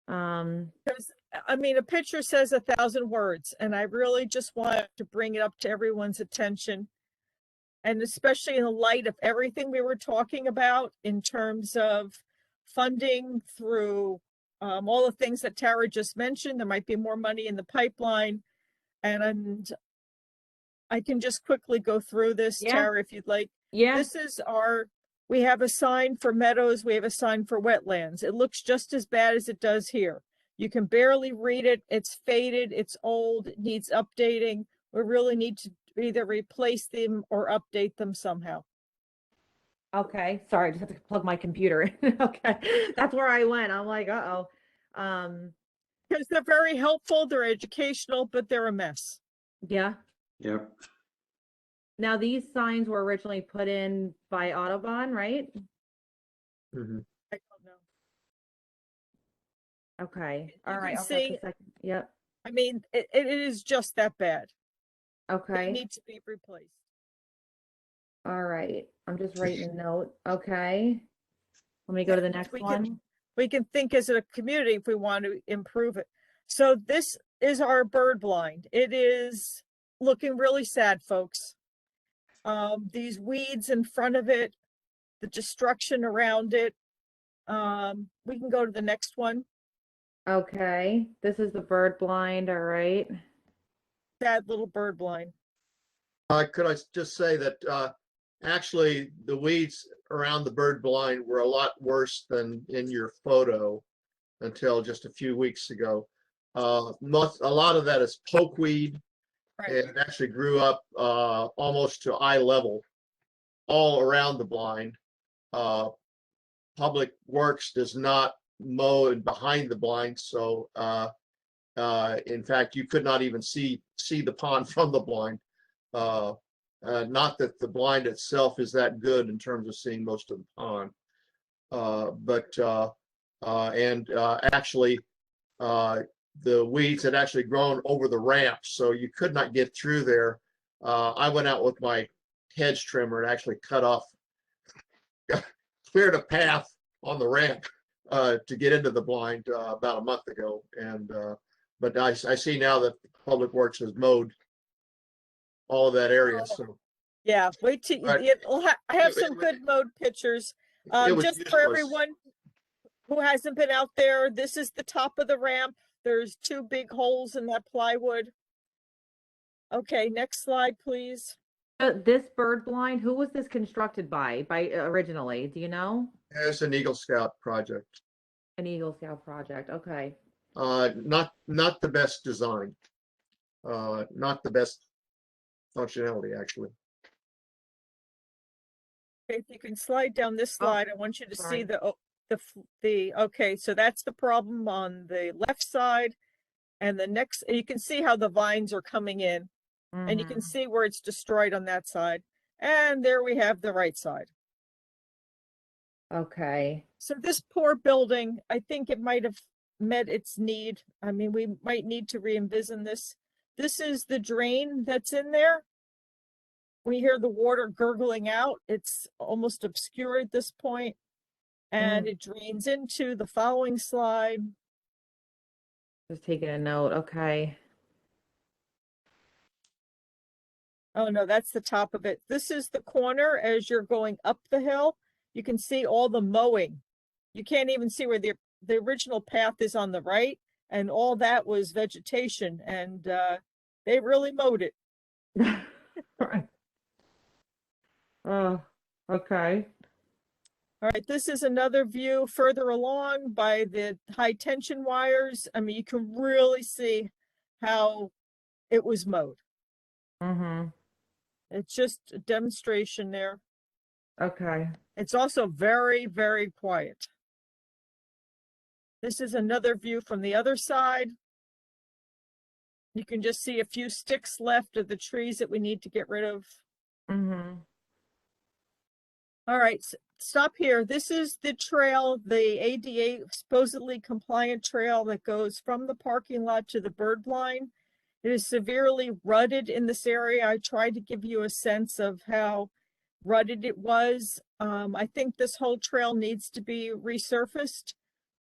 Because I mean, a picture says 1,000 words, and I really just want to bring it up to everyone's attention. And especially in the light of everything we were talking about in terms of funding through all the things that Tara just mentioned, there might be more money in the pipeline. And I can just quickly go through this, Yeah. Tara, if you'd like. Yeah. This is we have a sign for meadows, we have a sign for wetlands. It looks just as bad as it does here. You can barely read it. It's faded, it's old, it needs updating. We really need to either replace them or update them somehow. Okay, sorry, I just have to plug my computer in. Okay, that's where I went. I'm like, uh-oh. Because they're very helpful, they're educational, but they're a mess. Yeah. Yep. Now these signs were originally put in by Audubon, right? Mhm. I don't know. Okay, You all right. can I'll set see, the second. Yep. I mean, it is just that bad. They Okay. need to be replaced. All right. I'm just writing a note. Okay. Let me go to the next one. We can think as a community if we want to improve it. So this is our bird blind. It is looking really sad, folks. These weeds in front of it, the destruction around it. We can go to the next one. Okay, this is the bird blind, all right. Sad little bird blind. Could I just say that actually the weeds around the bird blind were a lot worse than in your photo until just a few weeks ago. A lot of that is pokeweed. It actually grew up almost to eye level all around the blind. Public Works does not mow behind the blind, so In fact, you could not even see the pond from the blind. Not that the blind itself is that good in terms of seeing most of the pond. Actually, the weeds had actually grown over the ramp, so you could not get through there. I went out with my hedge trimmer and actually cut off, cleared a path on the ramp to get into the blind about a month ago. But I see now that Public Works has mowed all of that area. So Yeah, wait till Right. I have It- some it- good mode pictures. it was Just for useless. everyone who hasn't been out there, this is the top of the ramp. There's 2 big holes in that plywood. Okay, next slide, please. This bird blind, who was this constructed by originally? Do you know? It's an Eagle Scout project. An Eagle Scout project. Okay. Not the best design. Not the best functionality, actually. Okay, if you can slide down this Oh, slide, I want you to sorry. see okay, so that's the problem on the left side. And the next, you can see how the vines are coming in, and you can Mhm. see where it's destroyed on that side. And there we have the right side. Okay. So this poor building, I think it might have met its need. I mean, we might need to re-envision this. This is the drain that's in there. We hear the water gurgling out. It's almost obscure at this point, and it drains into the following slide. Just taking a note. Okay. Oh no, that's the top of it. This is the corner as you're going up the hill. You can see all the mowing. You can't even see where the original path is on the right, and all that was vegetation, and they really mowed it. Right. Oh, okay. All right, this is another view further along by the high tension wires. I mean, you can really see how it was mowed. Mm-hmm. It's just a demonstration there. Okay. It's also very, very quiet. This is another view from the other side. You can just see a few sticks left of the trees that we need to get rid of. Mm-hmm. All right, stop here. This is the trail, the ADA supposedly compliant trail that goes from the parking lot to the bird blind. It is severely rutted in this area. I tried to give you a sense of how rutted it was. I think this whole trail needs to be resurfaced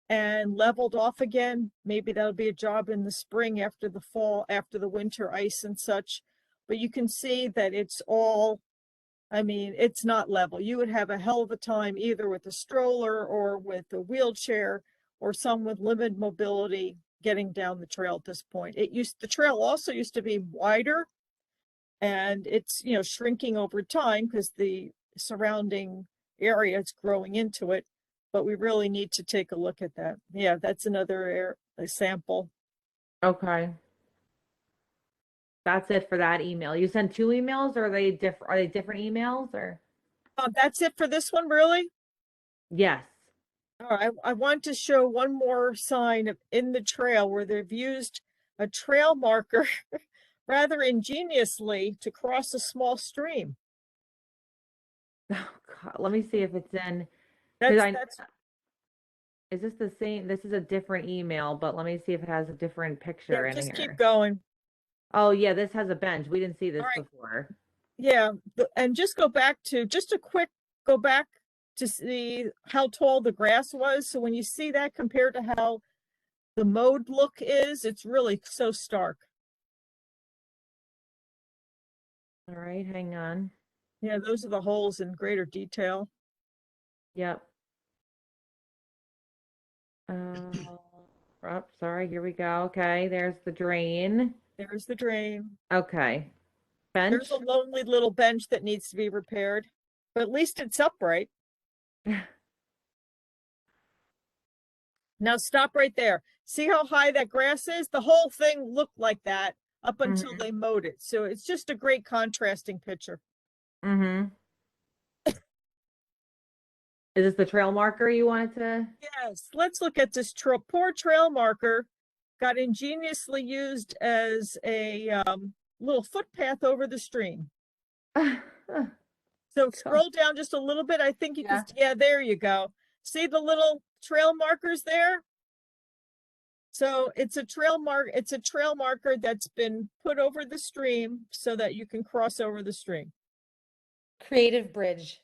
and leveled off again. Maybe that'll be a job in the spring after the fall, after the winter ice and such. But you can see that it's all, I mean, it's not level. You would have a hell of a time either with a stroller or with a wheelchair or some with limited mobility getting down the trail at this point. The trail also used to be wider, and it's, you know, shrinking over time because the surrounding area is growing into it. But we really need to take a look at that. Yeah, that's another sample. Okay. That's it for that email. You sent 2 emails, or are they different? Are they different emails, or? That's it for this one, really? Yes. All right, I want to show one more sign in the trail where they've used a trail marker rather ingeniously to cross a small stream. Oh, God. Let me see if it's in. That's Is this the same? This is a different email, but let me see if it has a different picture yeah, in just here. keep going. Oh, yeah, this has a bench. We didn't see this All right. before. Yeah, and just go back to go back to see how tall the grass was. So when you see that compared to how the mowed look is, it's really so stark. All right, hang on. Yeah, those are the holes in greater detail. Yep. Sorry, here we go. Okay, there's the drain. There's the drain. Okay. Bench. There's a lonely little bench that needs to be repaired, but at least it's upright. Now stop right there. See how high that grass is? The whole thing looked like that up until they mowed it. So it's just a great contrasting picture. Mm-hmm. Is this the trail marker you wanted to? Yes, let's look at this poor trail marker got ingeniously used as a little footpath over the stream. So scroll down just a little bit. I think you can, yeah, there you go. See the little trail markers there? So it's a trail marker that's been put over the stream so that you can cross over the stream. Creative bridge.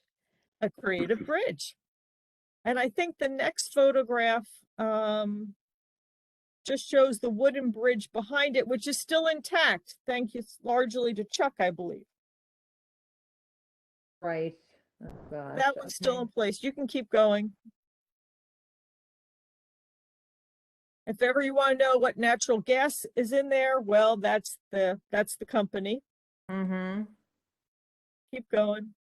A creative bridge. And I think the next photograph just shows the wooden bridge behind it, which is still intact. Thank you largely to Chuck, I believe. Right. Oh, gosh. That one's still in place. You can keep going. If ever you want to know what natural gas is in there, well, that's the company. Mm-hmm. Keep going.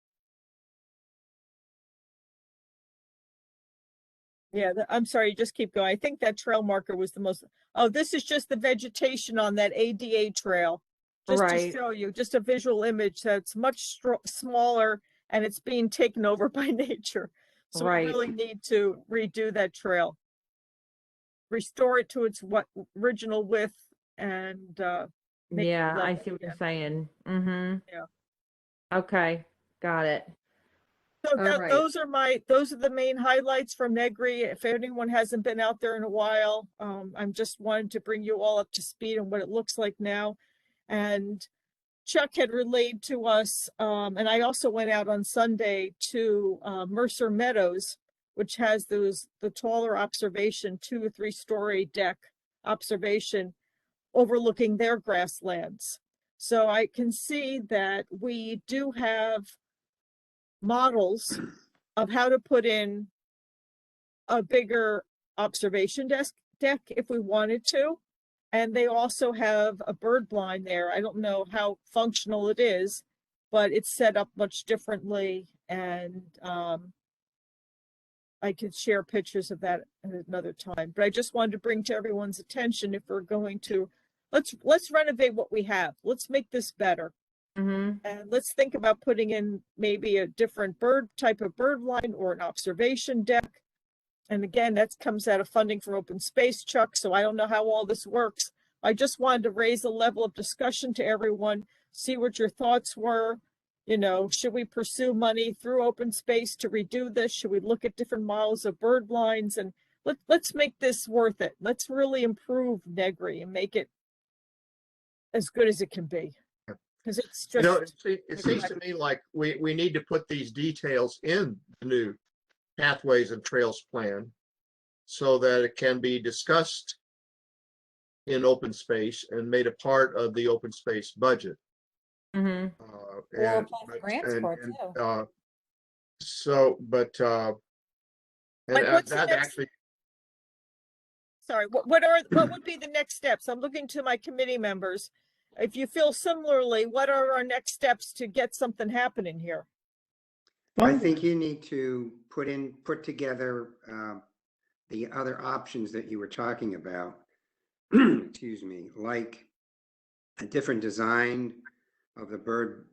Yeah, I'm sorry, just keep going. I think that trail marker was the most, oh, this is just the vegetation on that ADA trail. Just Right. to show you, just a visual image that's much smaller and it's being taken over by nature. So Right. we really need to redo that trail. Restore it to its original width and make it Yeah, I level see what you're again. saying. Mm-hmm. Yeah. Okay, got it. So All right. those are the main highlights from Negri. If anyone hasn't been out there in a while, I'm just wanting to bring you all up to speed on what it looks like now. And Chuck had relayed to us, and I also went out on Sunday to Mercer Meadows, which has the taller observation, 2 or 3 story deck observation overlooking their grasslands. So I can see that we do have models of how to put in a bigger observation deck if we wanted to. And they also have a bird blind there. I don't know how functional it is, but it's set up much differently. And I could share pictures of that at another time. But I just wanted to bring to everyone's attention, if we're going to, let's renovate what we have. Let's make this better. Mm-hmm. And let's think about putting in maybe a different type of bird line or an observation deck. And again, that comes out of funding for open space, Chuck. So I don't know how all this works. I just wanted to raise a level of discussion to everyone, see what your thoughts were. You know, should we pursue money through open space to redo this? Should we look at different models of bird lines? And let's make this worth it. Let's really improve Negri and make it as good as it can be. Because it's just, You know, it seems to me like we need to put these details in the new pathways and trails plan so that it can be discussed in open space and made a part of the open space budget. Mm-hmm. Or apply for grants for it too. So, but what's the that next- actually, sorry, what would be the next steps? I'm looking to my committee members. If you feel similarly, what are our next steps to get something happening here? I think you need to put together the other options that you were talking about. Excuse me, like a different design of the bird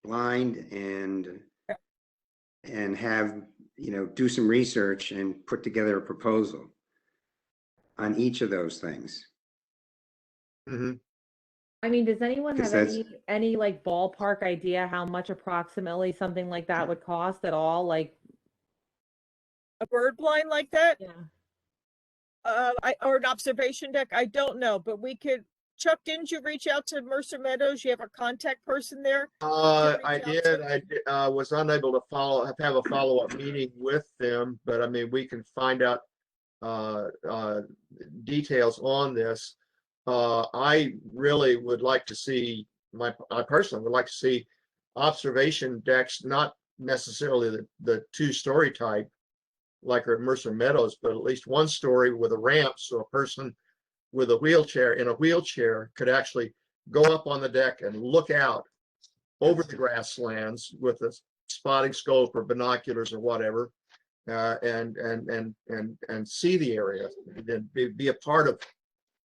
blind and have, you know, do some research and put together a proposal on each of those things. Mhm. I mean, does anyone have Because any like ballpark idea how much approximately something like that would cost at all? Like, A bird blind like that? yeah. Or an observation deck? I don't know, but we could. Chuck, didn't you reach out to Mercer Meadows? You have a contact person there? I did. I was unable to have a follow-up meeting with them, but I mean, we can find out details on this. I really would like to see, I personally would like to see observation decks, not necessarily the 2-story type like at Mercer Meadows, but at least 1 story with a ramp, so a person with a wheelchair could actually go up on the deck and look out over the grasslands with a spotting scope or binoculars or whatever, and see the area, and then be a part of,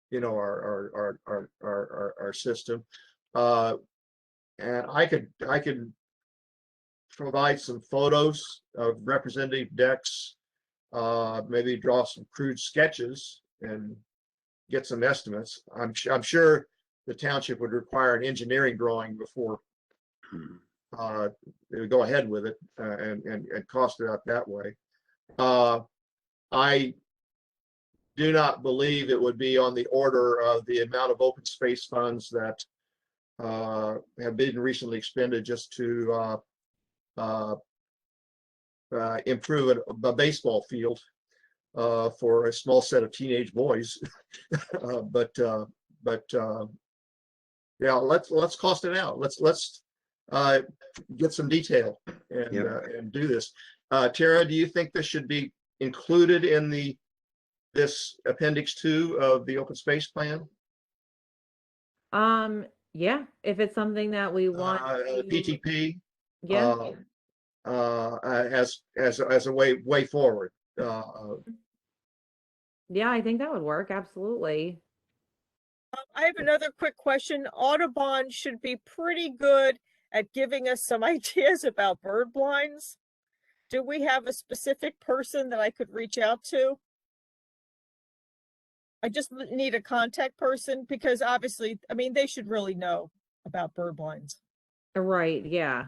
you know, our system. And I could provide some photos of representative decks, maybe draw some crude sketches and get some estimates. I'm sure the township would require an engineering drawing before they would go ahead with it and cost it out that way. I do not believe it would be on the order of the amount of open space funds that have been recently expended just to improve a baseball field for a small set of teenage boys. But yeah, let's cost it out. Let's get some detail and do this. Tara, do you think this should be included in this appendix 2 of the open space plan? Yeah, if it's something that we want to, PTP yeah, as a way forward. yeah, I think that would work. Absolutely. I have another quick question. Audubon should be pretty good at giving us some ideas about bird blinds. Do we have a specific person that I could reach out to? I just need a contact person because obviously, I mean, they should really know about bird blinds. Right, yeah.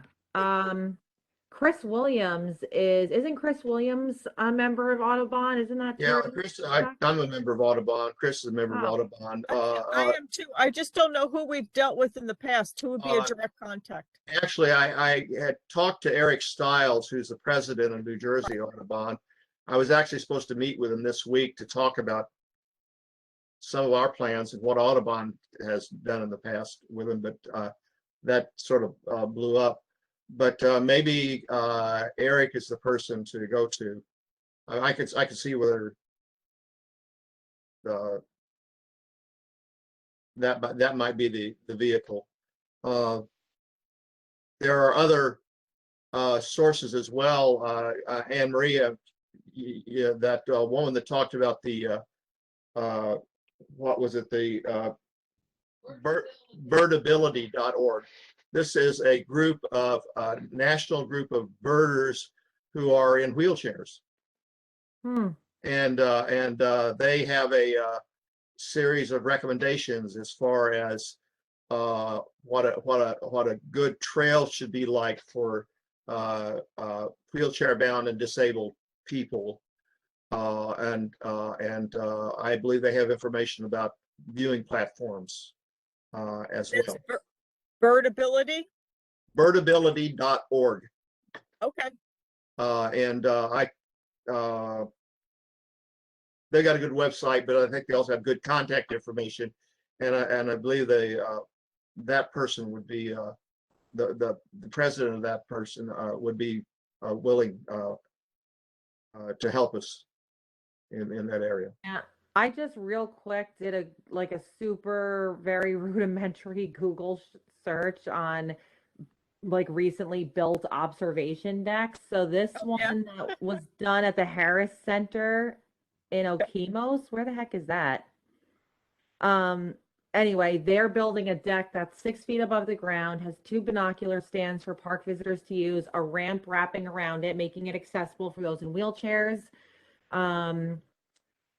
Chris Williams isn't Chris Williams a member of Audubon? Isn't that Yeah, true? Chris, I'm a member of Audubon. Chris is a member of Oh. Audubon. I am too. I just don't know who we've dealt with in the past. Who would be a direct contact? Actually, I had talked to Eric Stiles, who's the president of New Jersey Audubon. I was actually supposed to meet with him this week to talk about some of our plans and what Audubon has done in the past with him, but that sort of blew up. But maybe Eric is the person to go to. I could see whether that might be the vehicle. There are other sources as well. Anne Maria, that woman that talked about the what was it, the birdability.org. This is a group of national group of birders who are in wheelchairs. And they have a series of recommendations as far as what a good trail should be like for wheelchair bound and disabled people. And I believe they have information about viewing platforms as well. Birdability? Birdability.org. Okay. They got a good website, but I think they also have good contact information. And I believe that person would be the president of that person would be willing to help us in that area. Yeah, I just real quick did a super very rudimentary Google search on like recently built observation decks. So this one that was done at the Harris Center in Okemos. Where the heck is that? Anyway, they're building a deck that's 6 feet above the ground, has 2 binocular stands for park visitors to use, a ramp wrapping around it, making it accessible for those in wheelchairs.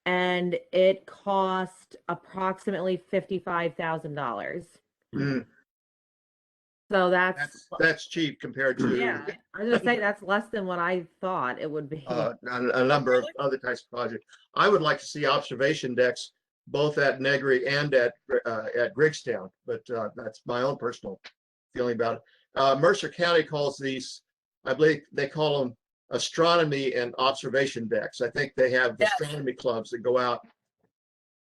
And it cost approximately $55,000. So that's cheap compared to yeah. I was gonna say that's less than what I thought it would be. a number of other types of projects. I would like to see observation decks both at Negri and at Griggstown, but that's my own personal feeling about it. Mercer County calls these, I believe they call them astronomy and observation decks. I think they have astronomy clubs that go out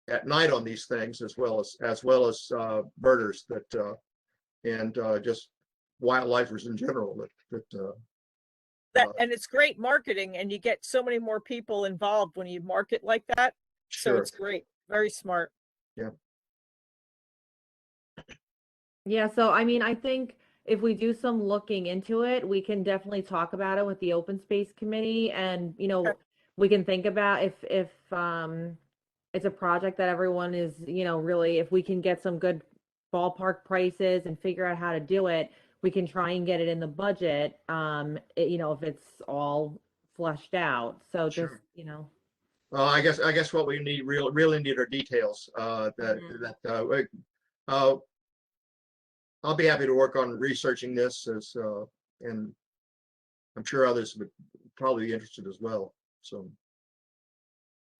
at night on these things as well as birders that and just wildlifers in general and it's great marketing, and you get so many more people involved when you market like that. So it's great. Very smart. Yeah. Yeah, so I mean, I think if we do some looking into it, we can definitely talk about it with the open space committee, and we can think about if it's a project that everyone is, really, if we can get some good ballpark prices and figure out how to do it, we can try and get it in the budget, if it's all fleshed out. So just, I guess what we need really need are details. I'll be happy to work on researching this and I'm sure others would probably be interested as well. So.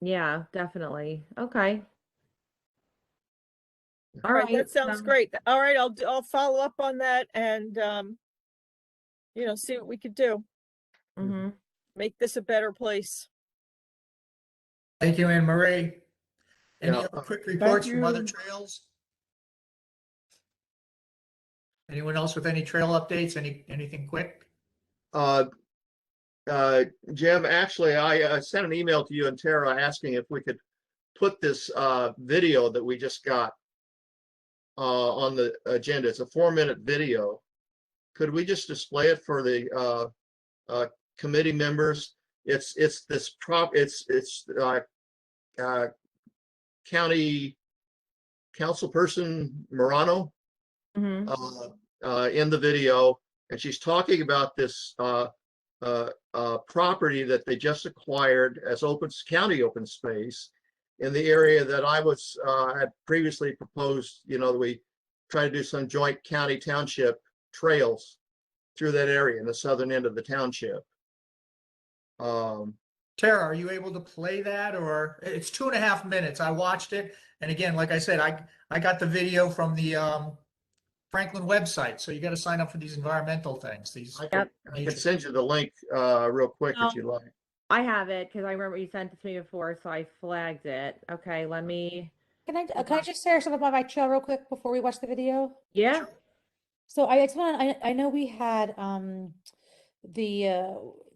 Yeah, definitely. Okay. All All right, right. that sounds great. All right, I'll follow up on that and, see what we could do. Mhm. Make this a better place. Thank you, Anne Marie. Any Yeah, other quick reports from other you. trails? Anyone else with any trail updates? Anything quick? Uh, Jim, actually, I sent an email to you and Tara asking if we could put this video that we just got on the agenda. It's a 4-minute video. Could we just display it for the committee members? It's county councilperson Morano Mhm. in the video, and she's talking about this property that they just acquired as county open space in the area that I had previously proposed. That we try to do some joint county township trails through that area in the southern end of the township. Tara, are you able to play that, or it's 2.5 minutes? I watched it, and again, like I said, I got the video from the Franklin website, so you got to sign up for these environmental things. These Yep. I can send you the link real quick if you like. I have it because I remember you sent it to me before, so I flagged it. Okay, let me. Can I just share something about my trail real quick before we watch the video? Yeah. So I just want I know we had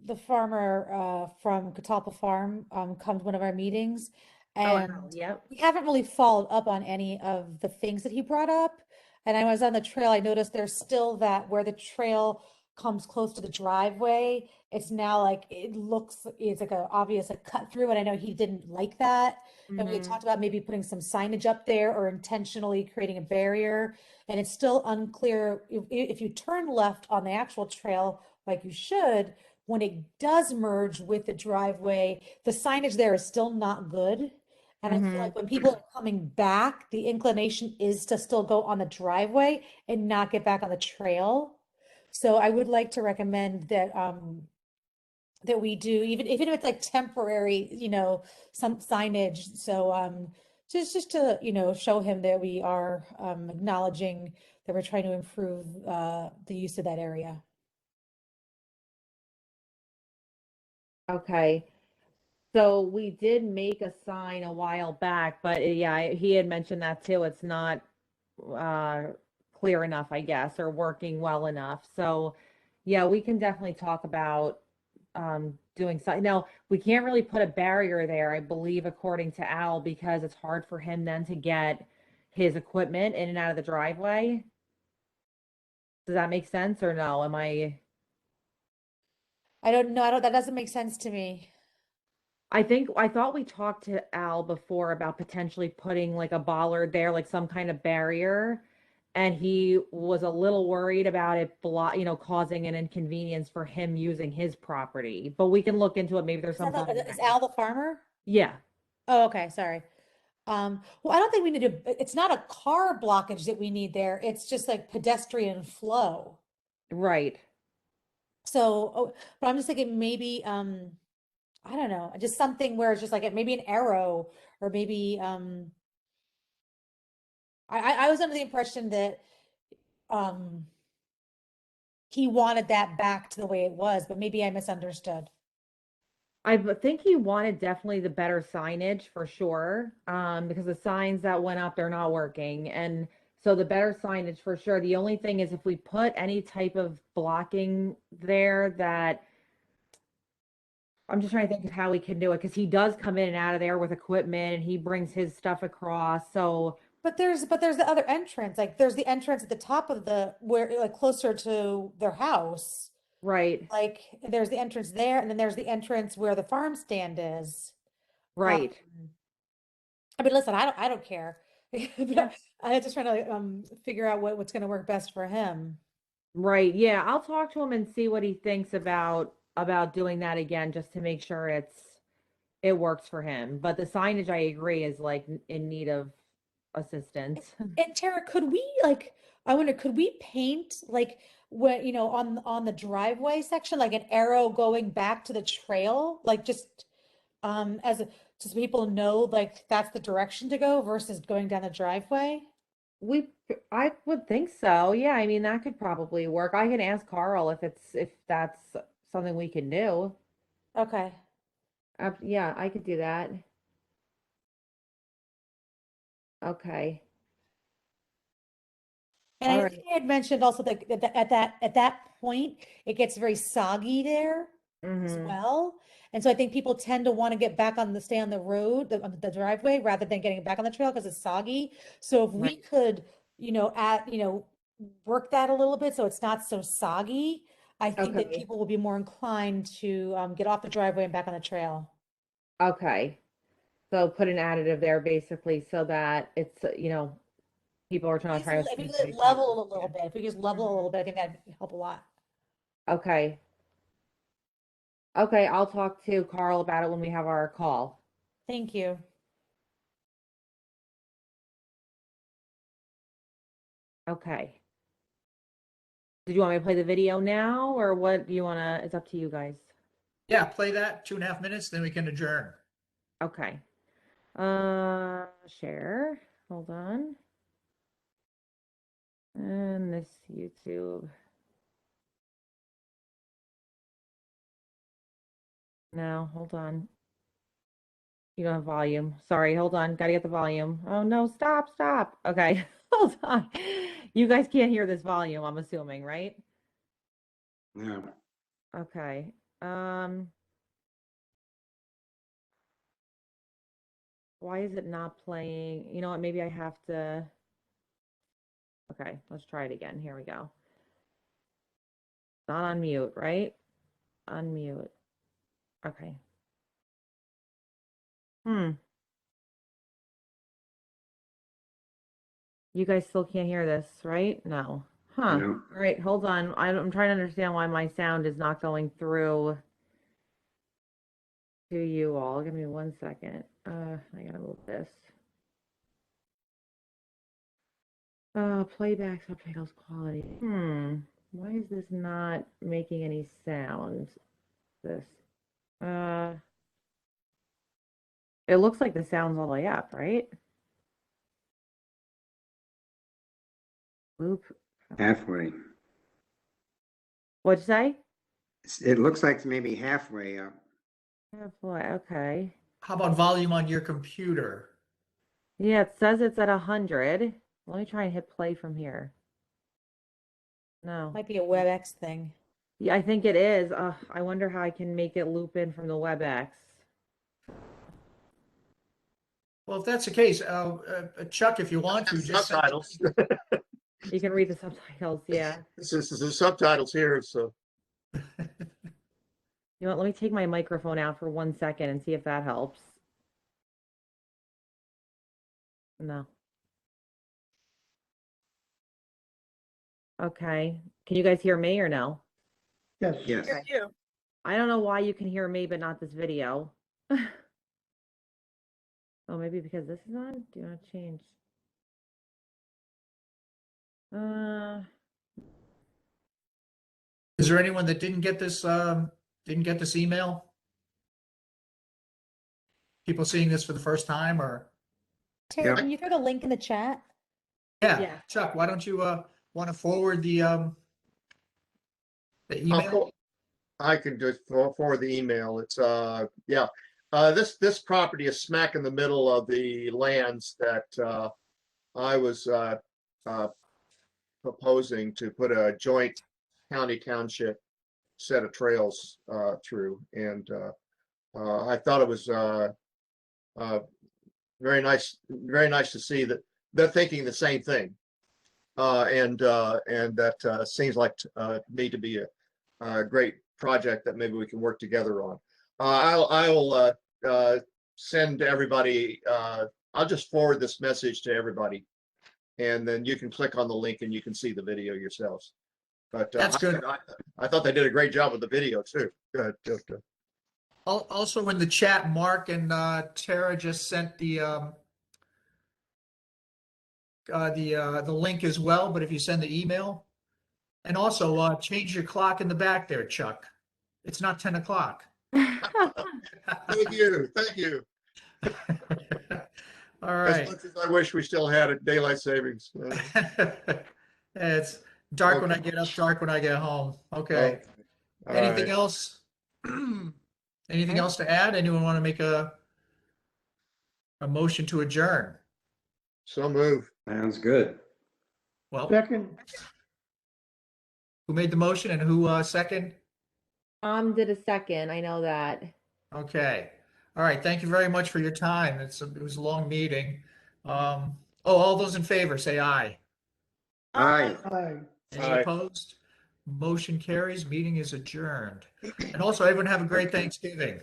the farmer from Catalpa Farm come to one of our meetings, Oh, and yep. we haven't really followed up on any of the things that he brought up. And I was on the trail, I noticed there's still that where the trail comes close to the driveway, it's now like it's like a obvious cut through, and I know he didn't like that. And we had Mhm. talked about maybe putting some signage up there or intentionally creating a barrier. And it's still unclear if you turn left on the actual trail like you should, when it does merge with the driveway, the signage there is still not good. And I feel like when people are coming back, the inclination is to still go on the driveway and not get back on the trail. So I would like to recommend that that we do, even if it's like temporary, some signage. So just to, show him that we are acknowledging that we're trying to improve the use of that area. Okay. So we did make a sign a while back, but yeah, he had mentioned that too. It's not uh clear enough, I guess, or working well enough. So yeah, we can definitely talk about doing something. Now, we can't really put a barrier there, I believe, according to Al, because it's hard for him then to get his equipment in and out of the driveway. Does that make sense or no? Am I I don't know. That doesn't make sense to me. I thought we talked to Al before about potentially putting like a bollard there, like some kind of barrier. And he was a little worried about it causing an inconvenience for him using his property. But we can look into it. Maybe there's something. Is Al the farmer? Yeah, Oh, okay, sorry. Well, I don't think we need to, it's not a car blockage that we need there. It's just like pedestrian flow. right. So, but I'm just thinking maybe, I don't know, just something where it's just like maybe an arrow or maybe, I was under the impression that, um, he wanted that back to the way it was, but maybe I misunderstood. Think he wanted definitely the better signage for sure. Because the signs that went up, they're not working. And so the better signage for sure. The only thing is if we put any type of blocking there that I'm just trying to think of how we can do it because he does come in and out of there with equipment and he brings his stuff across. So But there's the other entrance, like there's the entrance at the top of where like closer to their house. right, Like there's the entrance there, and then there's the entrance where the farm stand is. right, I mean, listen, I don't care. But I'm just trying to like, figure out what's going to work best for him. right. Yeah, I'll talk to him and see what he thinks about doing that again, just to make sure it works for him. But the signage, I agree, is like in need of assistance. And Tara, could we like, I wonder, could we paint like what, you know, on the driveway section, like an arrow going back to the trail, like just as a, just so people know like that's the direction to go versus going down the driveway? I would think so. Yeah, I mean that could probably work. I can ask Carl if that's something we can do. Okay. Yeah, I could do that. Okay. And All I right. think I had mentioned also that at that point, it gets very soggy there as Mm-hmm. well. And so I think people tend to want to get back on the, stay on the road, on the driveway, rather than getting back on the trail because it's soggy. So if we Right. could, you know, work that a little bit so it's not so soggy, I think that Okay. people will be more inclined to get off the driveway and back on the trail. Okay. So put an additive there basically so that it's, people are not trying to. If we could level a little bit, if we just level a little bit, I think that'd help a lot. Okay. Okay, I'll talk to Carl about it when we have our call. Thank you. Okay. Did you want me to play the video now or what do you want to, it's up to you guys. Yeah, play that 2.5 minutes, then we can adjourn. Okay. Share. Hold on. And this YouTube. No, hold on. You don't have volume. Sorry, hold on. Gotta get the volume. Oh no, stop. Okay, hold on. You guys can't hear this volume, I'm assuming, right? No. Okay. Why is it not playing? You know what? Maybe I have to. Okay, let's try it again. Here we go. Not on mute, right? Unmute. Okay. You guys still can't hear this, right? No. Huh. No. All right, hold on. I'm trying to understand why my sound is not going through to you all. Give me 1 second. I gotta move this. Playback subtitles quality. Why is this not making any sound? This. It looks like the sound's all the way up, right? Loop. Halfway. What'd you say? It looks like maybe halfway up. Halfway. Okay. How about volume on your computer? Yeah, it says it's at 100. Let me try and hit play from here. No. Might be a WebEx thing. Yeah, I think it is. I wonder how I can make it loop in from the WebEx. Well, if that's the case, Chuck, if you want to, just send- Subtitles. You can read the subtitles, yeah. This is the subtitles here, so. You know what, let me take my microphone out for 1 second and see if that helps. No. Okay. Can you guys hear me or no? Yes. Yes. Hear you. I don't know why you can hear me but not this video. Oh, maybe because this is on? Do you want to change? Is there anyone that didn't get this email? People seeing this for the first time or? Terry, Yep. can you throw the link in the chat? Yeah, Yeah. Chuck, why don't you want to forward the email? I can just forward the email. It's yeah. This property is smack in the middle of the lands that I was proposing to put a joint county township set of trails through, and I thought it was very nice to see that they're thinking the same thing, and that seems like need to be a great project that maybe we can work together on. I'll send everybody. I'll just forward this message to everybody, and then you can click on the link and you can see the video yourselves. But That's good. I thought they did a great job with the video too. Good. Also in the chat, Mark and Tara just sent the link as well, but if you send the email. And also change your clock in the back there, Chuck. It's not 10 o'clock. Thank you, thank you. All As right. much as I wish we still had it, daylight savings. It's dark when I Okay. get up, dark when I get home. Okay. All Anything right. else? Anything else to add? Anyone want to make a motion to adjourn? So move. Sounds good. Well, Second, who made the motion and who second? Did a second. I know that. Okay. All right. Thank you very much for your time. It was a long meeting. All those in favor, say aye. Aye. aye. Any Aye. opposed? Motion carries. Meeting is adjourned. And also, everyone have a great Thanksgiving.